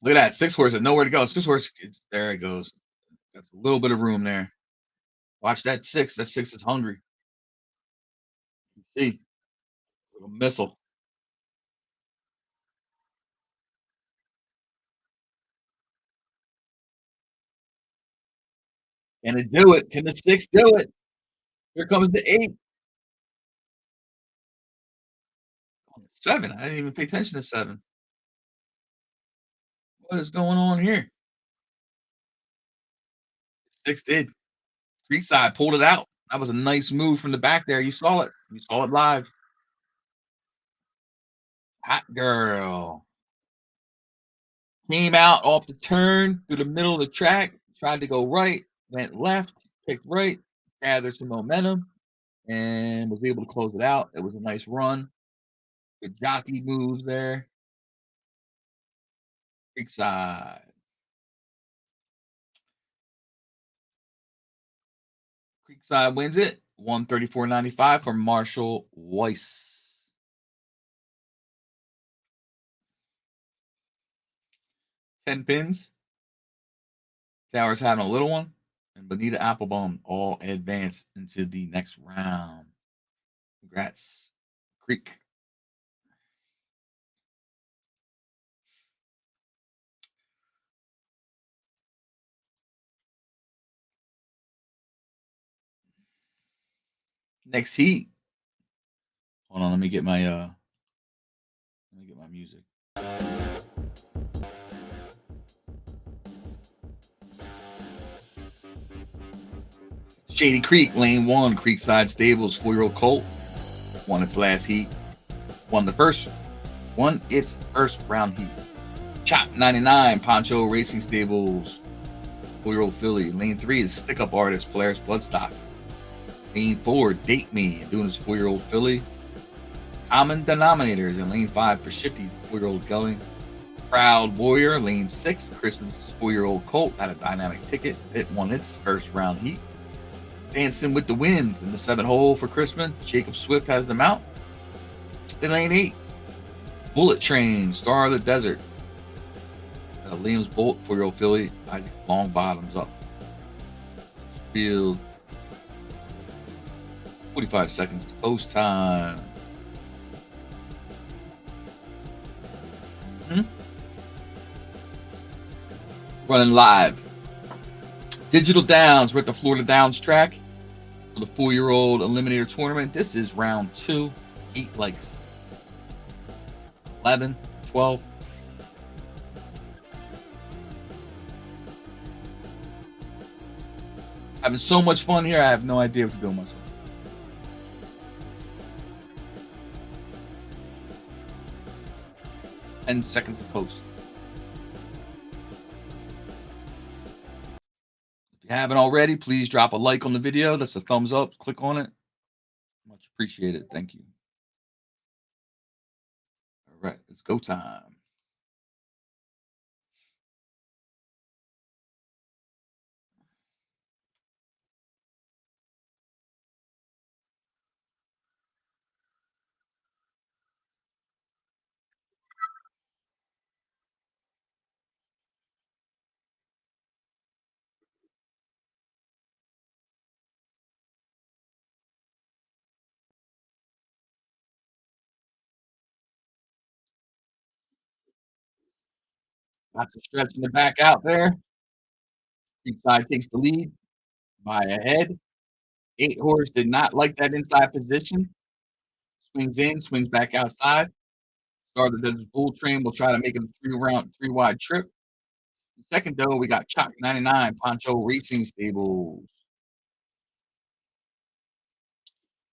Look at that. 6 horse has nowhere to go. 6 horse, there it goes. That's a little bit of room there. Watch that 6. That 6 is hungry. You see, little missile. Can it do it? Can the 6 do it? Here comes the 8. 7. I didn't even pay attention to 7. What is going on here? 6 did. Creekside pulled it out. That was a nice move from the back there. You saw it. You saw it live. Hot Girl. Came out off the turn through the middle of the track. Tried to go right. Went left. Picked right. Gathered some momentum. And was able to close it out. It was a nice run. Good jockey moves there. Creekside. Creekside wins it. 134.95 for Marshall Weiss. 10 pins. Towers having a little one. And Benita Applebaum all advance into the next round. Congrats, Creek. Next heat. Hold on, let me get my music. Shady Creek, lane 1, Creekside Stables, 4-year-old colt. Won its last heat. Won its first round heat. Chop 99, Poncho Racing Stables, 4-year-old filly. Lane 3 is Stick Up Artist, Polaris Bloodstock. Lane 4, Date Me, doing his 4-year-old filly. Common Denominators in lane 5 for Shifty's 4-year-old Gully. Proud Warrior, lane 6, Christmas 4-year-old colt had a dynamic ticket. It won its first round heat. Dancing with the Winds in the 7 hole for Christmas. Jacob Swift has the mount. In lane 8, Bullet Train, Star of the Desert. Liam's Bolt, 4-year-old filly. Isaac Long bottoms up. field. 45 seconds to post time. Mhm. Running live. Digital Downs. We're at the Florida Downs track for the 4-year-old Eliminator tournament. This is round 2. Heat like 11, 12. Having so much fun here, I have no idea what to do with myself. And seconds to post. If you haven't already, please drop a like on the video. That's a thumbs up. Click on it. Much appreciated. Thank you. All right, it's go time. Lots of stretch in the back out there. Inside takes the lead by a head. 8 horse did not like that inside position. Swings in, swings back outside. Started as a bull train. We'll try to make it a 3 wide trip. Second, though, we got Chalk 99, Poncho Racing Stables.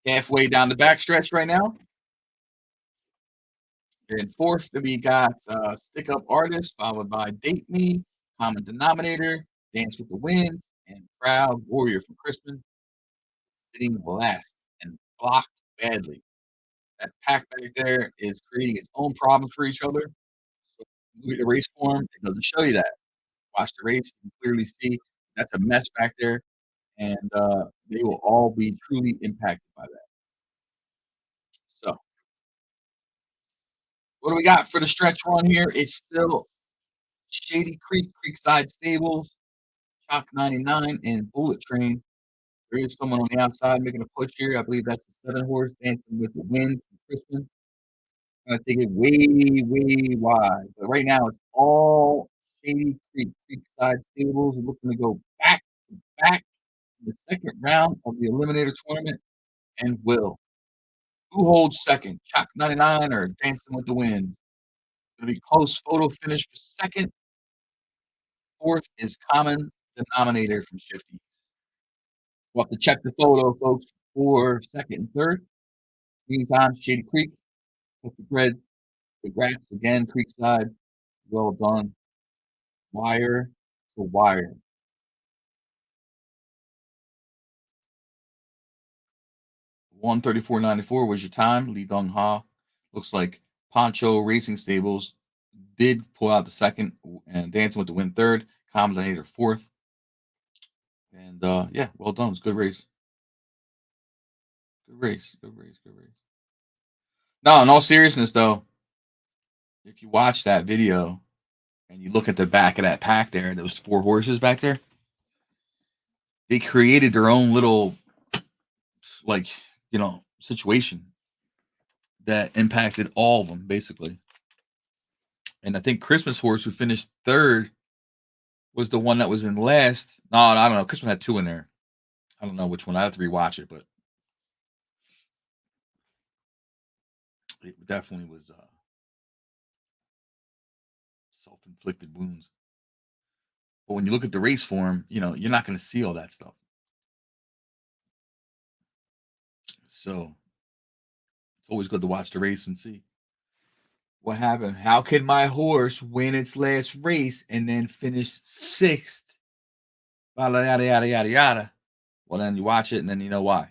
Halfway down the backstretch right now. And fourth, we got Stick Up Artist, followed by Date Me, Common Denominator, Dance with the Wind, and Proud Warrior from Christmas, sitting last and blocked badly. That pack back there is creating its own problems for each other. So look at the race form, it doesn't show you that. Watch the race, you can clearly see that's a mess back there, and they will all be truly impacted by that. So, what do we got for the stretch run here? It's still Shady Creek, Creekside Stables, Chalk 99, and Bullet Train. There is someone on the outside making a push here. I believe that's the 7 horse dancing with the wind from Crispin. Gonna take it way, way wide. But right now it's all Shady Creek, Creekside Stables. We're looking to go back to back in the second round of the Eliminator tournament and will. Who holds second? Chalk 99 or Dancing with the Wind? Gonna be close photo finish for second. Fourth is Common Denominator from Shifty. We'll have to check the photo, folks, for second and third. Meantime, Shady Creek, with the bread. Congrats again, Creekside. Well done. Wire to wire. 134.94 was your time. Lee Dong Ha. Looks like Poncho Racing Stables did pull out the second, and Dancing with the Wind third. Combinator fourth. And yeah, well done. It's a good race. Good race. Good race. Good race. No, in all seriousness, though, if you watch that video and you look at the back of that pack there, those 4 horses back there, they created their own little, like, situation that impacted all of them, basically. And I think Christmas Horse, who finished third, was the one that was in last. No, I don't know. Christmas had 2 in there. I don't know which one. I have to rewatch it, but it definitely was self-inflicted wounds. But when you look at the race form, you're not going to see all that stuff. So it's always good to watch the race and see what happened. How could my horse win its last race and then finish 6th? Yada, yada, yada, yada, yada. Well, then you watch it and then you know why.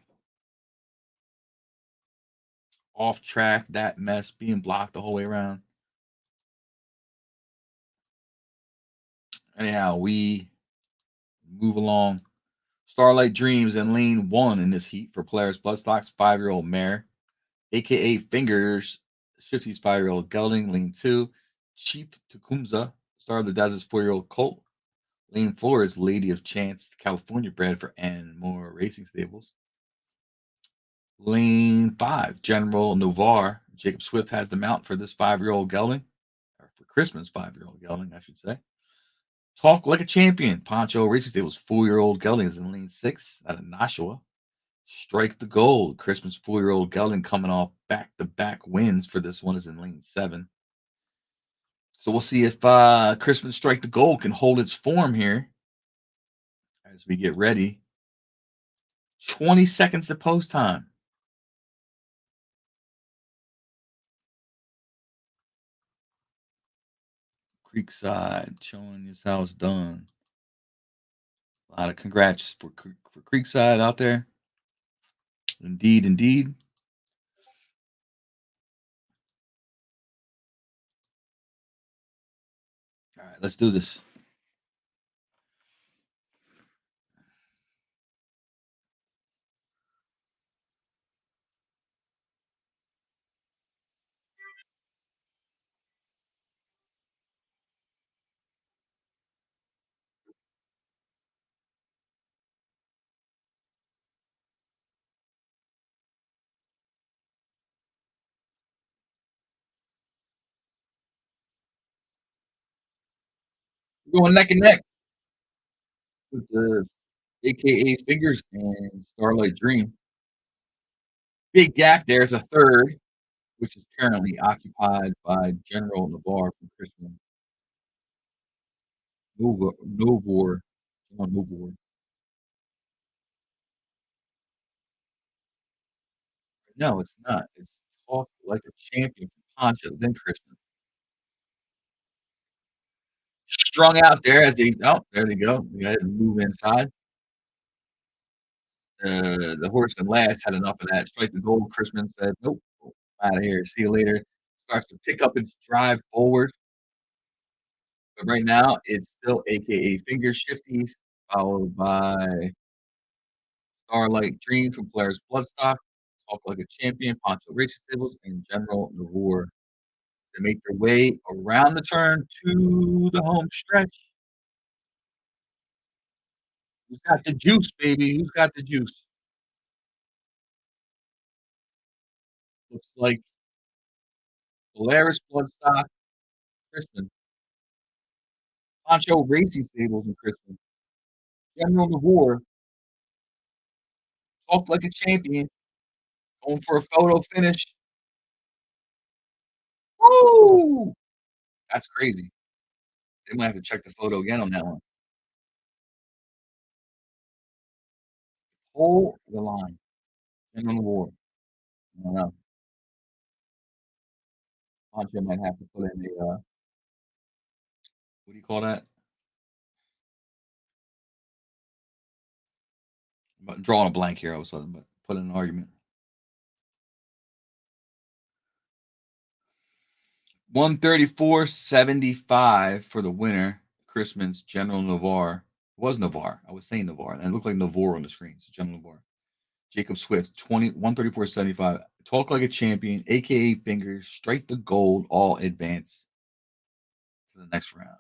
Off track, that mess, being blocked the whole way around. Anyhow, we move along. Starlight Dreams in lane 1 in this heat for Polaris Bloodstock's 5-year-old mare, aka Fingers, Shifty's 5-year-old gelding, lane 2. Cheap Tecumseh, Star of the Desert's 4-year-old colt. Lane 4 is Lady of Chance, California bred for and more racing stables. Lane 5, General Novar. Jacob Swift has the mount for this 5-year-old gelding, or for Christmas 5-year-old gelding, I should say. Talk Like a Champion. Poncho Racing Stables 4-year-old gelding is in lane 6 out of Nashua. Strike the Gold. Christmas 4-year-old gelding coming off back-to-back wins for this one is in lane 7. So we'll see if Christmas Strike the Gold can hold its form here as we get ready. 20 seconds to post time. Creekside showing us how it's done. A lot of congrats for Creekside out there. Indeed, indeed. All right, let's do this. We're going neck and neck with the AKA Fingers and Starlight Dream. Big gap there is a third, which is currently occupied by General Navarre from Christian Novor. Novor. No, it's not. It's Talk Like a Champion from Poncho, then Christian. Strung out there as they oh, there they go. They had to move inside. The horse and last had enough of that. Strike the Gold. Chrisman said, "Nope, out of here. See you later." Starts to pick up its drive forward, but right now it's still AKA Finger Shifties, followed by Starlight Dream from Polaris Bloodstock, Talk Like a Champion, Poncho Racing Stables, and General Navor. They make their way around the turn to the home stretch. Who's got the juice, baby? Who's got the juice? Looks like Polaris Bloodstock, Crispin, Poncho Racing Stables, and Crispin. General Navor, Talk Like a Champion, going for a photo finish. Woo! That's crazy. They might have to check the photo again on that one. Hold the line. General Navor. I don't know. Poncho might have to put in a what do you call that? But drawing a blank here all of a sudden, but put in an argument. 134.75 for the winner. Chrisman's General Navarre. It was Navarre. I was saying Navarre. And it looked like Navarre on the screen. It's General Navarre. Jacob Swift, 134.75. Talk Like a Champion, aka Fingers, Strike the Gold, all advance to the next round.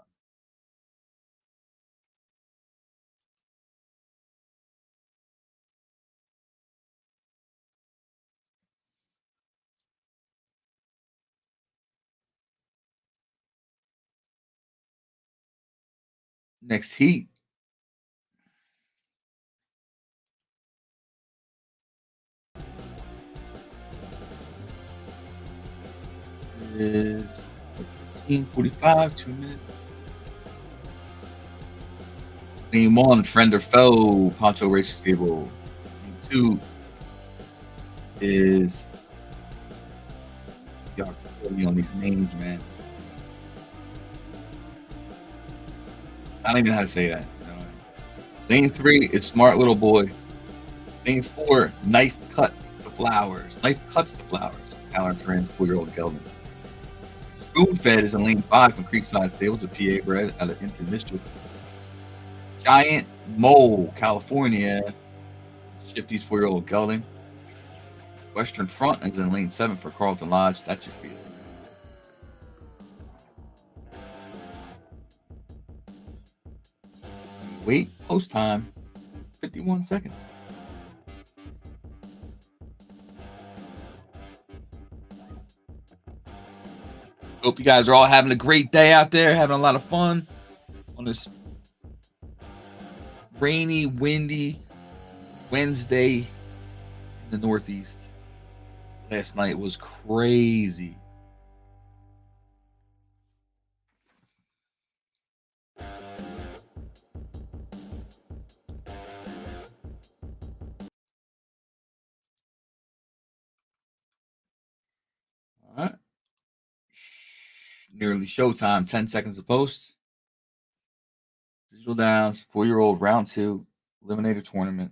Next heat is 15:45, 2 minutes. Name 1, Friend or Foe, Poncho Racing Stable. Name 2 is y'all kill me on these names, man. I don't even know how to say that. Lane 3 is Smart Little Boy. Lane 4, Knife Cut the Flowers. Knife Cuts the Flowers. Tyler Trans, 4-year-old gelding. Spoon Fed is in lane 5 from Creekside Stables, a PA bred out of Into Mischief. Giant Mole, California. Shifty's 4-year-old gelding. Western Front is in lane 7 for Carlton Lodge. That's your feeling. Wait, post time, 51 seconds. Hope you guys are all having a great day out there, having a lot of fun on this rainy, windy Wednesday in the Northeast. Last night was crazy. All right. Nearly showtime, 10 seconds to post. Digital Downs, 4-year-old round two, Eliminator tournament,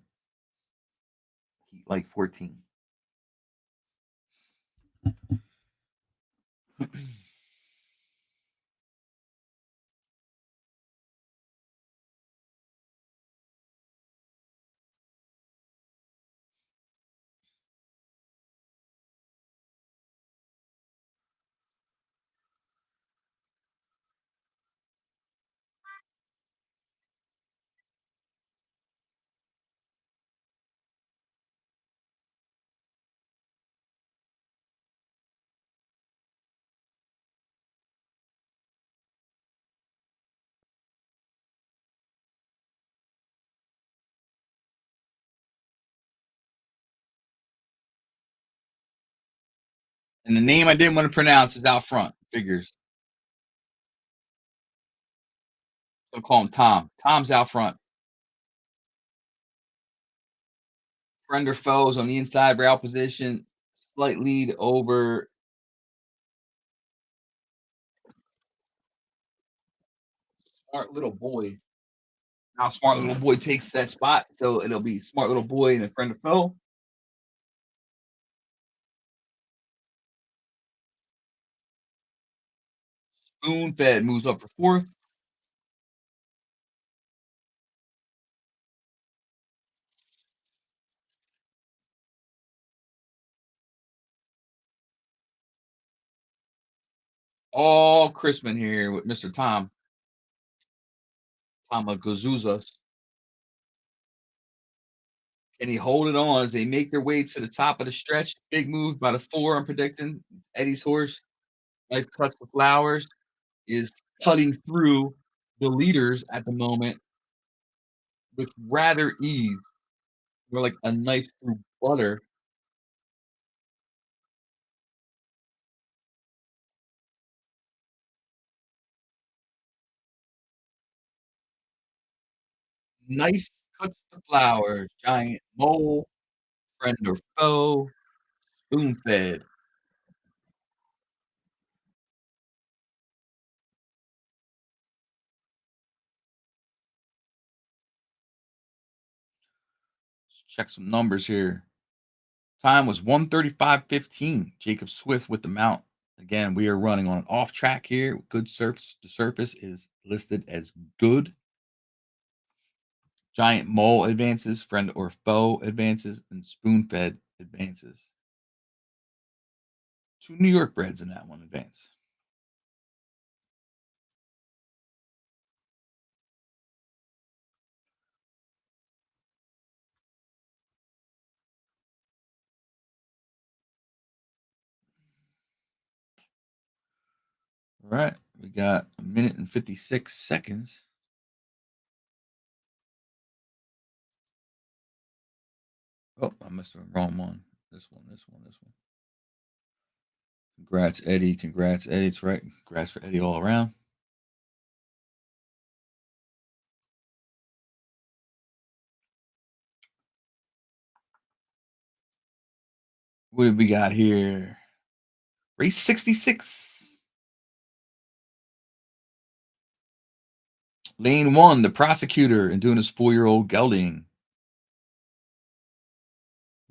Heat like 14. And the name I didn't want to pronounce is out front. Figures. I'm gonna call him Tom. Tom's out front. Friend or foes on the inside rail position. Slight lead over Smart Little Boy. Now Smart Little Boy takes that spot, so it'll be Smart Little Boy and a friend or foe. Spoon Fed moves up for fourth. All Chrisman here with Mr. Tom. Tom Gazuzas. Can he hold it on as they make their way to the top of the stretch? Big move by the four, I'm predicting. Eddie's horse. Life cuts the flowers is cutting through the leaders at the moment with rather ease. We're like a knife through butter. Knife cuts the flower. Giant mole, friend or foe, spoon fed. Let's check some numbers here. Time was 1:35:15. Jacob Swift with the mount. Again, we are running on an off track here. Good surface. The surface is listed as good. Giant mole advances, friend or foe advances, and spoon fed advances. Two New York breds in that one advance. All right. We got a minute and 56 seconds. Oh, I must have wrong one. This one. Congrats, Eddie. Congrats, Eddie. It's right. Congrats for Eddie all around. What did we got here? Race 66. Lane one, the prosecutor, and doing his 4-year-old gelding.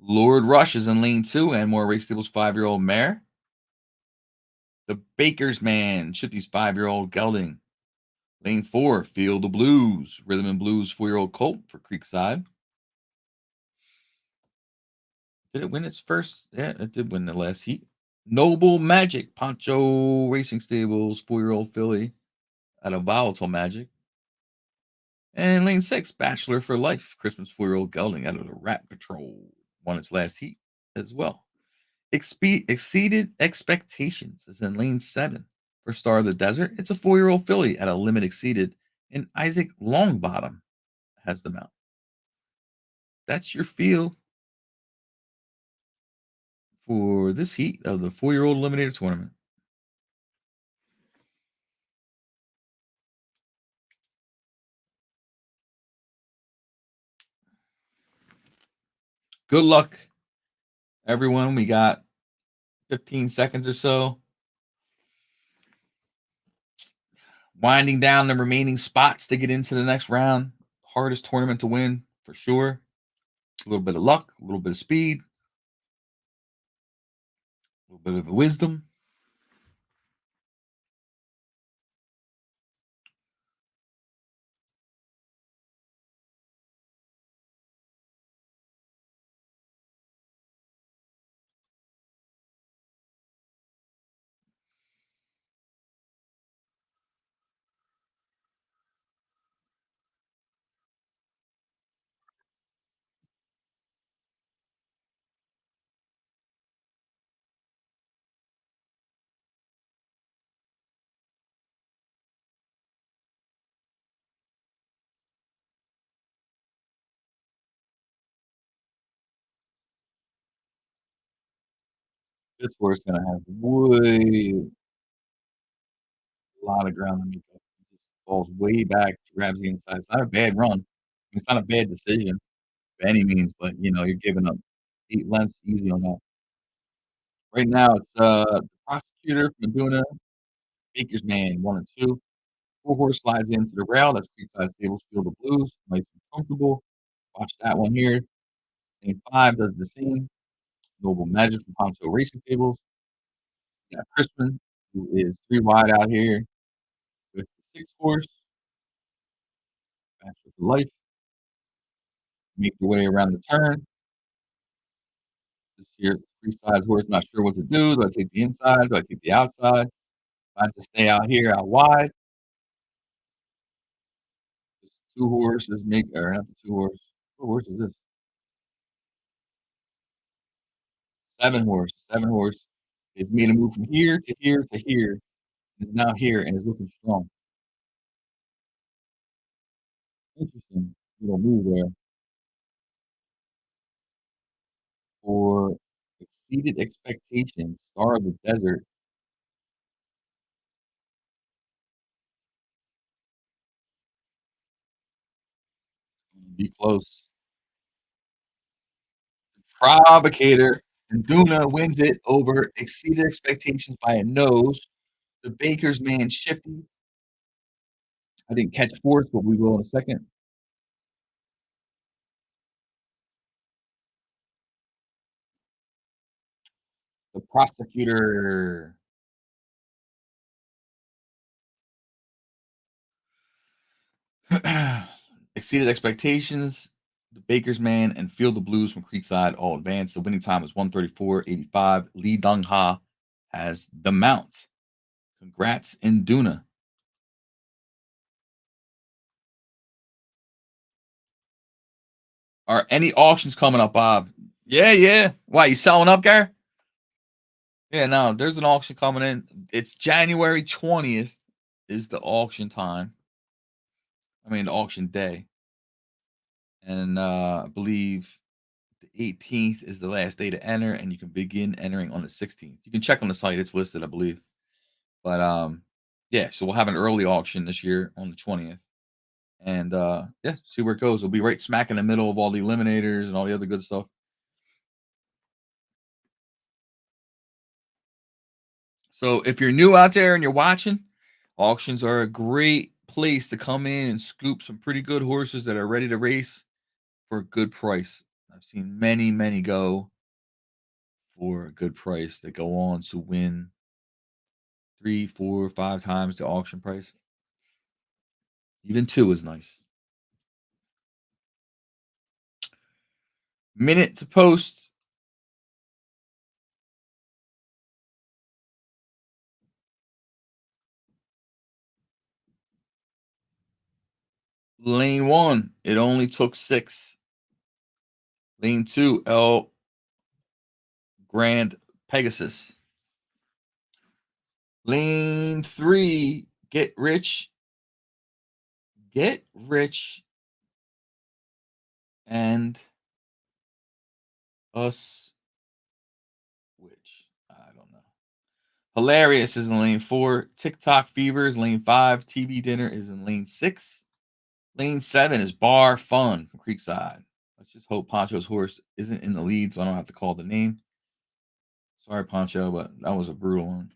Lord Rush is in lane two, and more race stable's 5-year-old mare. The Baker's Man, Shifty's 5-year-old gelding. Lane four, Field of Blues, Rhythm and Blues 4-year-old colt for Creekside. Did it win its first? Yeah, it did win the last heat. Noble Magic, Poncho Racing Stables, 4-year-old filly out of Volatile Magic. And lane 6, Bachelor for Life, Christmas 4-year-old gelding out of the Rat Patrol. Won its last heat as well. Exceeded Expectations is in lane 7. For Star of the Desert, it's a 4-year-old filly at a limit exceeded, and Isaac Longbottom has them out. That's your feel for this heat of the 4-year-old Eliminator tournament. Good luck, everyone. We got 15 seconds or so. Winding down the remaining spots to get into the next round. Hardest tournament to win for sure. A little bit of luck, a little bit of speed, a little bit of wisdom. This horse gonna have way a lot of ground to make up. He just falls way back, grabs the inside. It's not a bad run. It's not a bad decision by any means, but you're giving up 8 lengths easy on that. Right now, it's the prosecutor from Meduna, Baker's Man 1 and 2. 4 horse slides into the rail. That's Creekside Stables Field of Blues. Nice and comfortable. Watch that one here. Lane 5 does the same. Noble Magic from Poncho Racing Tables. We got Crispin, who is 3 wide out here with the 6 horse. Bachelor for Life. Make your way around the turn. This here, Creekside horse, not sure what to do. Do I take the inside? Do I take the outside? I just stay out here, out wide. This 2 horses make, or not the 2 horse. What horse is this? 7 horse. 7 horse is made a move from here to here to here. Is now here and is looking strong. Interesting little move there for Exceeded Expectations. Star of the Desert. Be close. Provocator. And Duna wins it over Exceeded Expectations by a nose. The Baker's Man Shifty. I didn't catch fourth, but we will in a second. The Prosecutor. Exceeded Expectations. The Baker's Man and Field of Blues from Creekside all advanced. The winning time is 134.85. Lee Dong Ha has the mount. Congrats, Induna. Are any auctions coming up, Bob? Yeah, yeah. Why, you selling up, Gar? Yeah, no, there's an auction coming in. It's January 20th is the auction time. I mean, the auction day. And I believe the 18th is the last day to enter, and you can begin entering on the 16th. You can check on the site; it's listed, I believe. But yeah, so we'll have an early auction this year on the 20th, and yeah, see where it goes. We'll be right smack in the middle of all the eliminators and all the other good stuff. So if you're new out there and you're watching, auctions are a great place to come in and scoop some pretty good horses that are ready to race for a good price. I've seen many, many go for a good price that go on to win 3, 4, 5 times the auction price. Even 2 is nice. Minute to post. Lane 1, it only took 6. Lane 2, El Grand Pegasus. Lane 3, Get Rich, and Us Which I don't know. Hilarious is in lane 4. TikTok Fever is lane 5. TV Dinner is in lane 6. Lane 7 is Bar Fun from Creekside. Let's just hope Poncho's horse isn't in the lead, so I don't have to call the name. Sorry, Poncho, but that was a brutal one.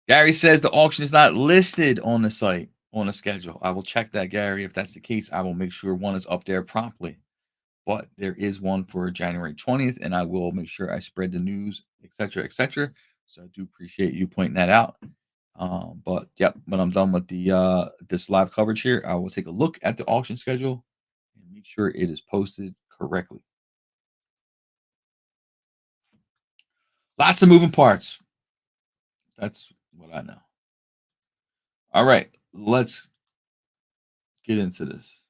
Gary says the auction is not listed on the site on the schedule. I will check that, Gary. If that's the case, I will make sure one is up there promptly. But there is one for January 20th, and I will make sure I spread the news, etc., etc. So I do appreciate you pointing that out. But yep, when I'm done with the this live coverage here, I will take a look at the auction schedule and make sure it is posted correctly. Lots of moving parts. That's what I know. All right, let's get into this.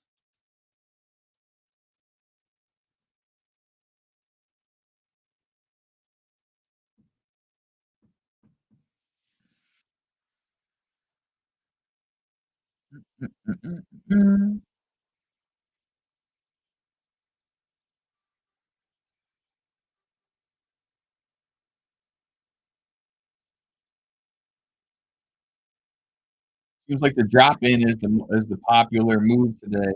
Mm. Seems like the drop in is the popular move today.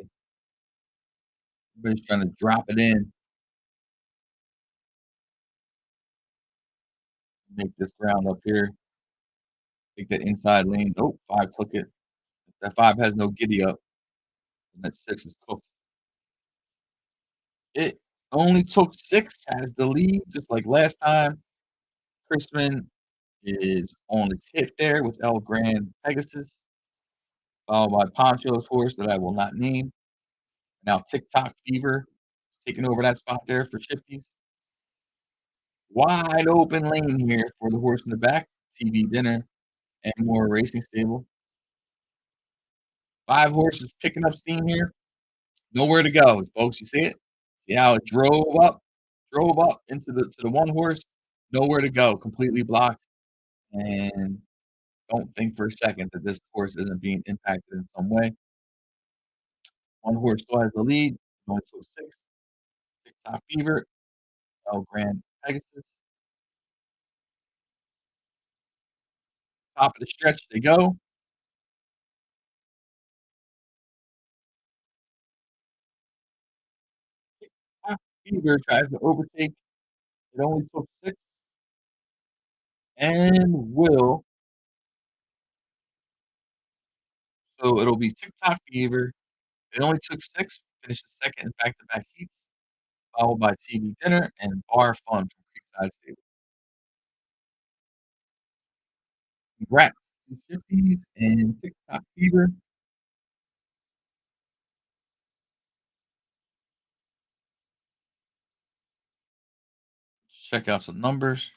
Everybody's trying to drop it in, make this ground up here, take that inside lane. Oh, 5 took it. That 5 has no giddy up, and that 6 is cooked. It only took 6 as the lead, just like last time. Crispin is on the tip there with El Grand Pegasus, followed by Poncho's horse that I will not name. Now TikTok Fever taking over that spot there for Shifties. Wide open lane here for the horse in the back, TV Dinner and More Racing Stable. 5 horses picking up steam here. Nowhere to go, folks. You see it? See how it drove up into the one horse. Nowhere to go, completely blocked. And don't think for a second that this horse isn't being impacted in some way. One horse still has the lead, going to a 6. TikTok Fever, El Grand Pegasus. Top of the stretch they go. TikTok Fever tries to overtake. It only took 6 and will. So it'll be TikTok Fever. It only took 6, finished the second in back-to-back heats, followed by TV Dinner and Bar Fun from Creekside Stable. Congrats to Shifties and TikTok Fever. Check out some numbers.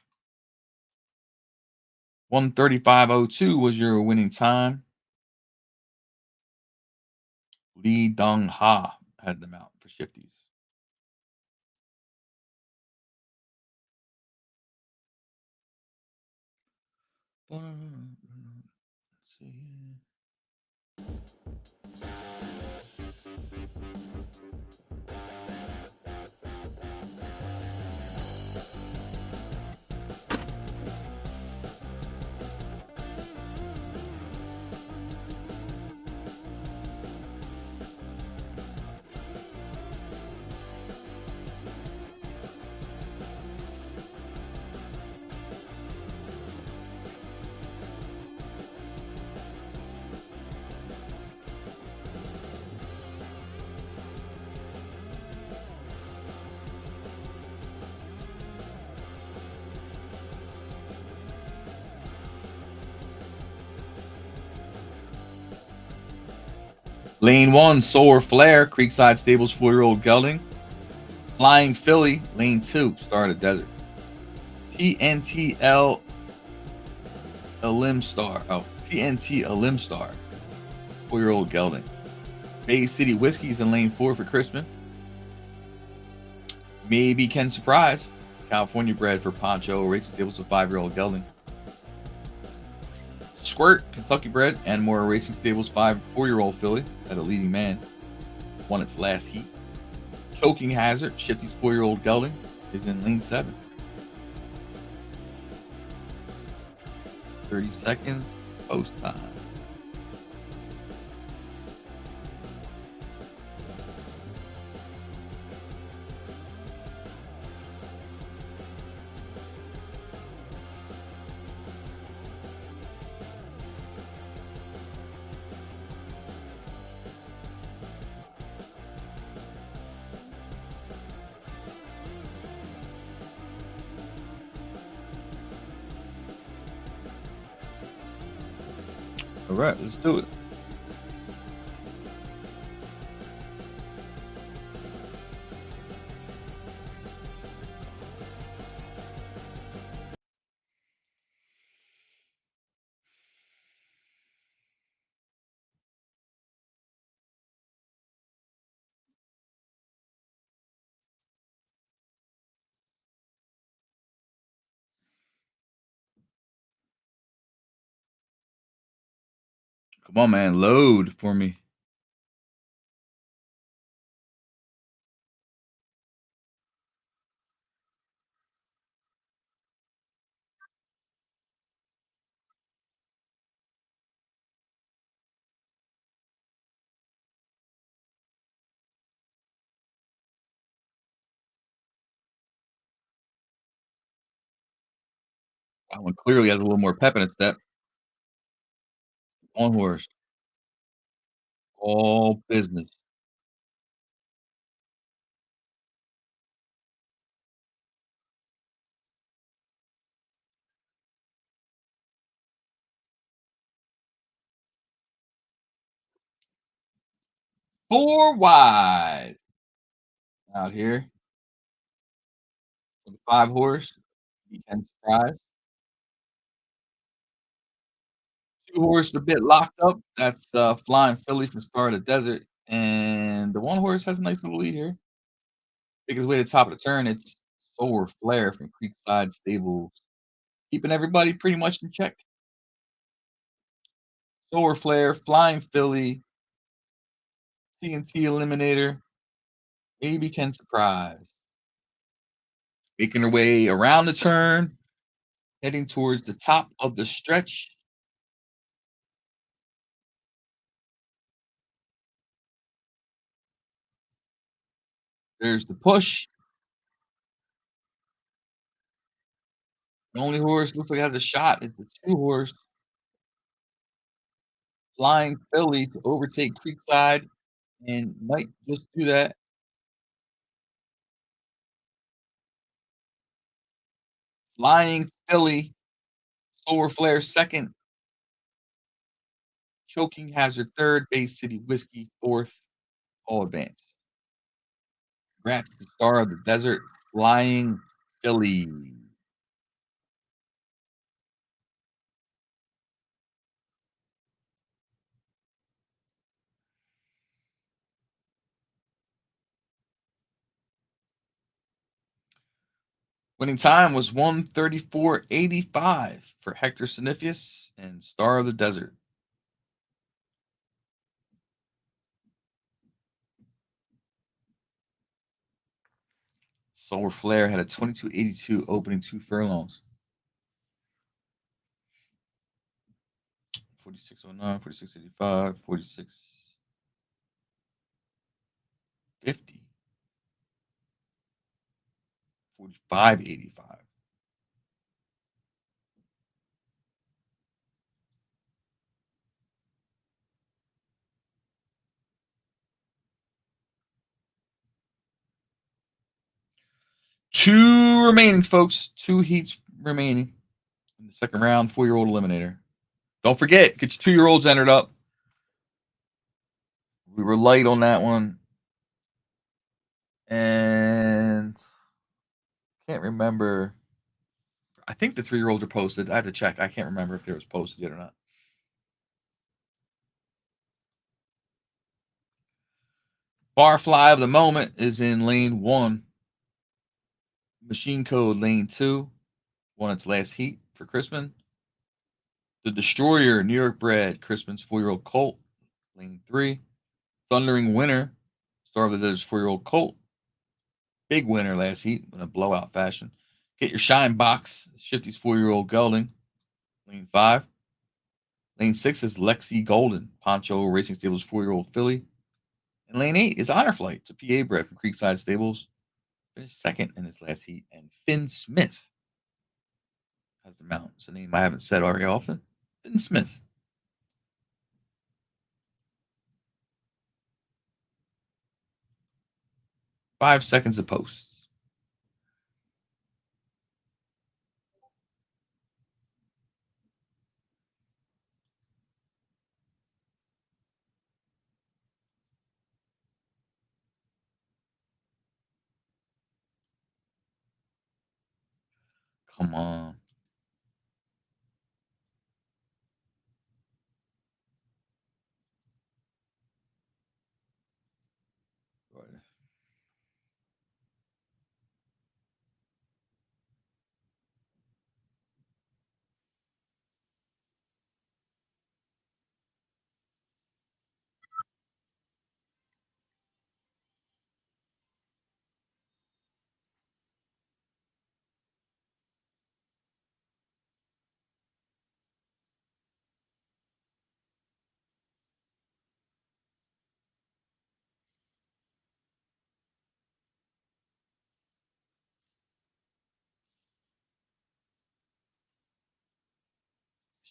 1:35:02 was your winning time. Lee Dong Ha had them out for Shifties. Let's see. Lane 1, Solar Flare, Creekside Stables 4-year-old gelding. Flying Philly, Lane 2, Star of the Desert. TNTL Elim Star. Oh, TNT Elim Star, 4-year-old gelding. Bay City Whiskey's in lane 4 for Christmas. Maybe Can Surprise. California bred for Poncho, racing stables with 5-year-old gelding. Squirt, Kentucky bred, and more racing stables 4-year-old filly at a leading man. Won its last heat. Choking Hazard, Shifty's 4-year-old gelding, is in lane 7. 30 seconds, post time. All right, let's do it. Come on, man. Load for me. That one clearly has a little more pep in its step. On horse. All business. Four wide out here for the 5 horse. You Can Surprise. 2 horse a bit locked up. That's Flying Philly from Star of the Desert. And the 1 horse has a nice little lead here. Make his way to the top of the turn. It's Solar Flare from Creekside Stables. Keeping everybody pretty much in check. Solar Flare, Flying Philly, TNT Eliminator, maybe Can Surprise. Making her way around the turn, heading towards the top of the stretch. There's the push. The only horse looks like it has a shot is the 2 horse, Flying Philly, to overtake Creekside, and might just do that. Flying Philly, Solar Flare second, Choking Hazard third, Bay City Whiskey fourth, all advanced. Congrats to Star of the Desert, Flying Philly. Winning time was 1:34.85 for Hector Sinifius and Star of the Desert. Solar Flare had a 22.82 opening 2 furlongs. 46.09, 46.85, 46.50, 45.85. Two remaining, folks. 2 heats remaining in the second round. 4-year-old eliminator. Don't forget, get your 2-year-olds entered up. We were light on that one. And can't remember. I think the 3-year-olds are posted. I have to check. I can't remember if they was posted yet or not. Barfly of the Moment is in lane 1. Machine Code lane 2. Won its last heat for Crispin. The Destroyer, New York bred, Crispin's 4-year-old colt, lane 3. Thundering Winner, Star of the Desert's 4-year-old colt. Big winner last heat in a blowout fashion. Get Your Shine Box, Shifty's 4-year-old gelding, lane 5. Lane 6 is Lexi Golden, Poncho Racing Stables 4-year-old filly. And lane 8 is Honor Flight. It's a PA bred from Creekside Stables. Finished second in his last heat. And Finn Smith has the mount. It's a name I haven't said very often. Finn Smith. 5 seconds of posts. Come on.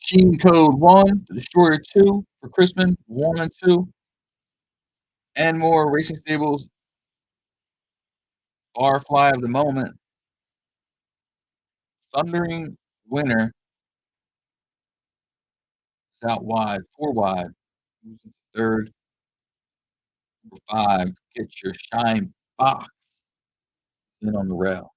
Sheen Code 1, The Destroyer 2 for Crispin, 1 and 2. And more Racing Stables, Barfly of the Moment, Thundering Winner is out wide, 4 wide. Third, number 5, Get Your Shine Box in on the rail.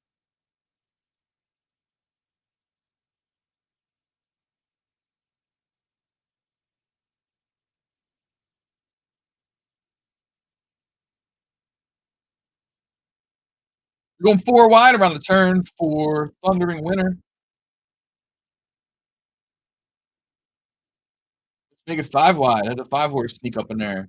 We're going 4 wide around the turn for Thundering Winner. Make it 5 wide. Has a 5 horse sneak up in there.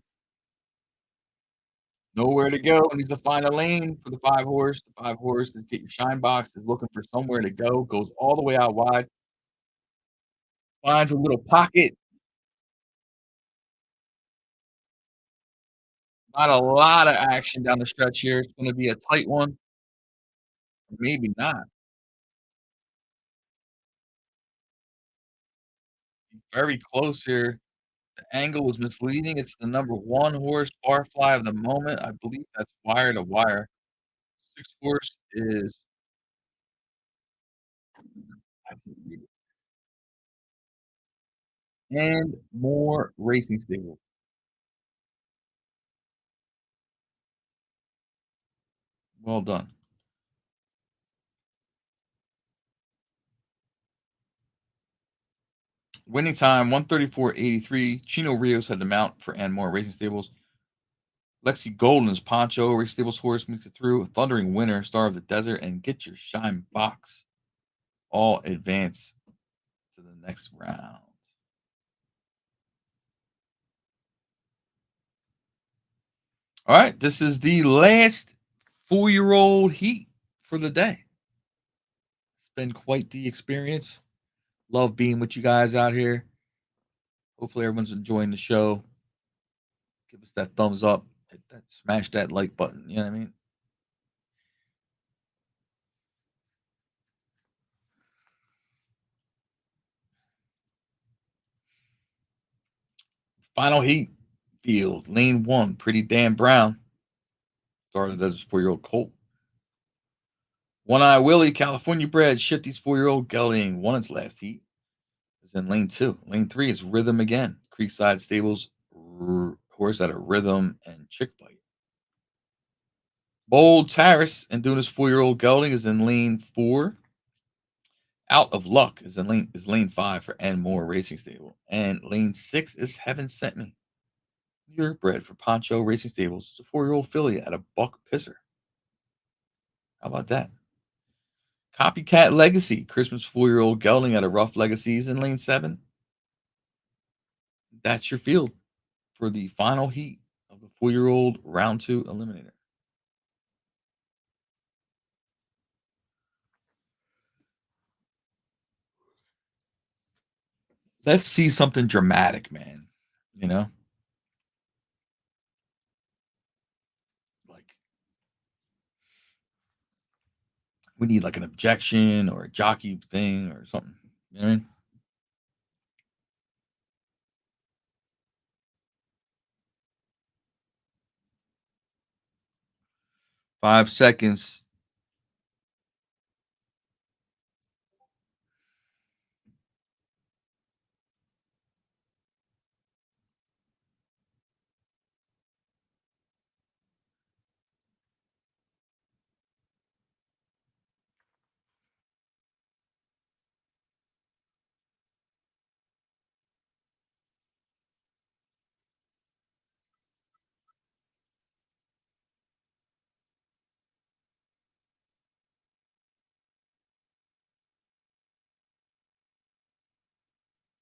Nowhere to go. Needs to find a lane for the 5 horse. The 5 horse is Get Your Shine Box, is looking for somewhere to go. Goes all the way out wide. Finds a little pocket. Not a lot of action down the stretch here. It's gonna be a tight one. Maybe not. Very close here. The angle was misleading. It's the number 1 horse, Barfly of the Moment. I believe that's wire to wire. 6 horse is I can read it. And more Racing Stable. Well done. Winning time 134.83. Chino Rios had the mount for and more Racing Stables. Lexi Golden's Poncho, Racing Stables horse makes it through. A Thundering Winner, Star of the Desert, and Get Your Shine Box. All advance to the next round. All right, this is the last 4-year-old heat for the day. It's been quite the experience. Love being with you guys out here. Hopefully, everyone's enjoying the show. Give us that thumbs up, hit that, smash that like button. You know what I mean? Final heat field, lane 1, Pretty Dan Brown. Started as a 4-year-old colt. One Eye Willie, California bred, Shifty's 4-year-old gelding, won its last heat. Is in lane 2. Lane 3 is Rhythm again. Creekside Stables horse at a Rhythm and Chick Bite. Bold Terrace and doing his 4-year-old gelding is in lane 4. Out of Luck is lane 5 for and more Racing Stable. And lane 6 is Heaven Sent Me. New York bred for Poncho Racing Stables. It's a 4-year-old filly at a buck pisser. How about that? Copycat Legacy, Christmas 4-year-old gelding at a rough Legacies in lane 7. That's your field for the final heat of the 4-year-old round 2 Eliminator. Let's see something dramatic, man. You know, like we need like an objection or a jockey thing or something. You know what I mean? 5 seconds.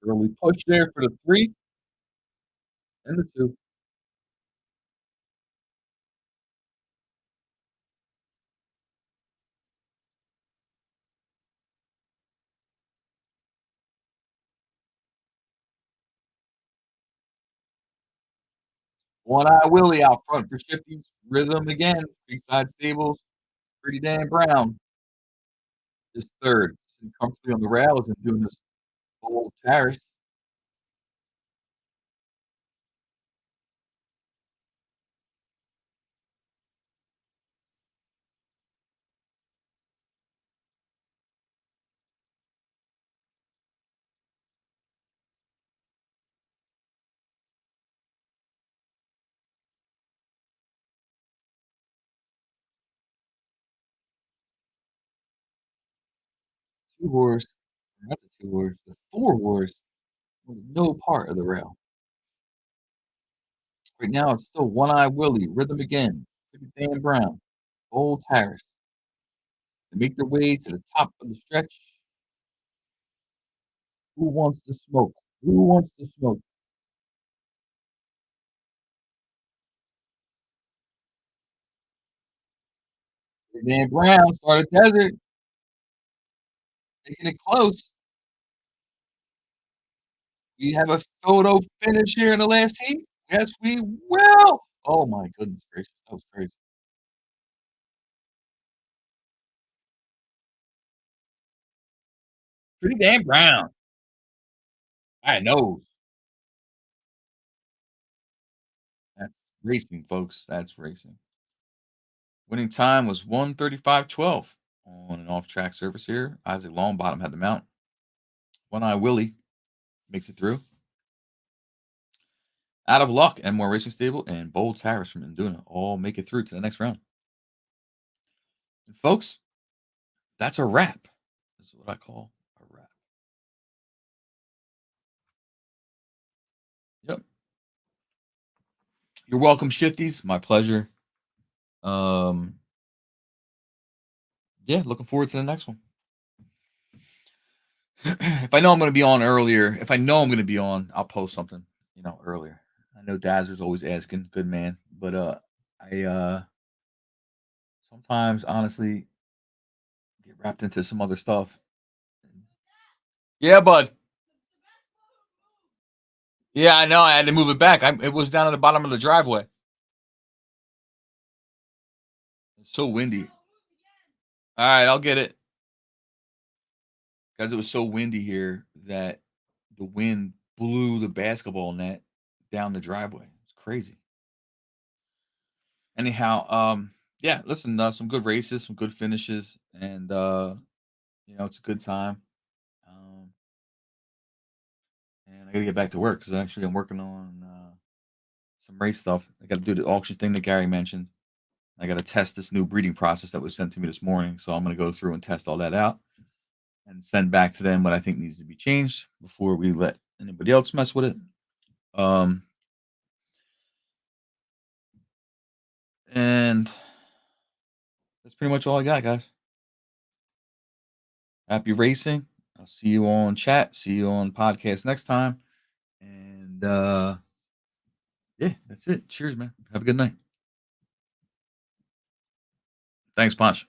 Early push there for the 3 and the 2. One Eye Willie out front for Shifty's Rhythm again. Creekside Stables. Pretty Dan Brown is third. Sitting comfortably on the rails and doing this old terrace. Two horse, not the two horse, the four horse was no part of the rail. Right now, it's still One Eye Willie, Rhythm again, Pretty Dan Brown, Old Terrace. They make their way to the top of the stretch. Who wants to smoke? Who wants to smoke? Pretty Dan Brown started desert, making it close. We have a photo finish here in the last heat. Yes, we will. Oh my goodness gracious, that was crazy. Pretty Dan Brown. I know. That's racing, folks. That's racing. Winning time was 1:35.12 on an off-track surface here. Isaac Longbottom had the mount. One Eye Willie makes it through. Out of Luck and More Racing Stable and Bold Harris from Induna all make it through to the next round. And folks, that's a wrap. This is what I call a wrap. Yep. You're welcome, Shifties. My pleasure. Um, yeah, looking forward to the next one. If I know I'm going to be on earlier, if I know I'm going to be on, I'll post something, earlier. I know Dazzler's always asking, good man, but I sometimes honestly get wrapped into some other stuff. Yeah, bud. Yeah, I know. I had to move it back. It was down at the bottom of the driveway. It's so windy. All right, I'll get it. Because it was so windy here that the wind blew the basketball net down the driveway. It's crazy. Anyhow, yeah, listen, some good races, some good finishes, and it's a good time. Um, and I gotta get back to work because actually I'm working on some race stuff. I got to do the auction thing that Gary mentioned. I got to test this new breeding process that was sent to me this morning. So I'm going to go through and test all that out and send back to them what I think needs to be changed before we let anybody else mess with it. Um, And that's pretty much all I got, guys. Happy racing. I'll see you on chat. See you on podcast next time. And yeah, that's it. Cheers, man. Have a good night. Thanks, Punch.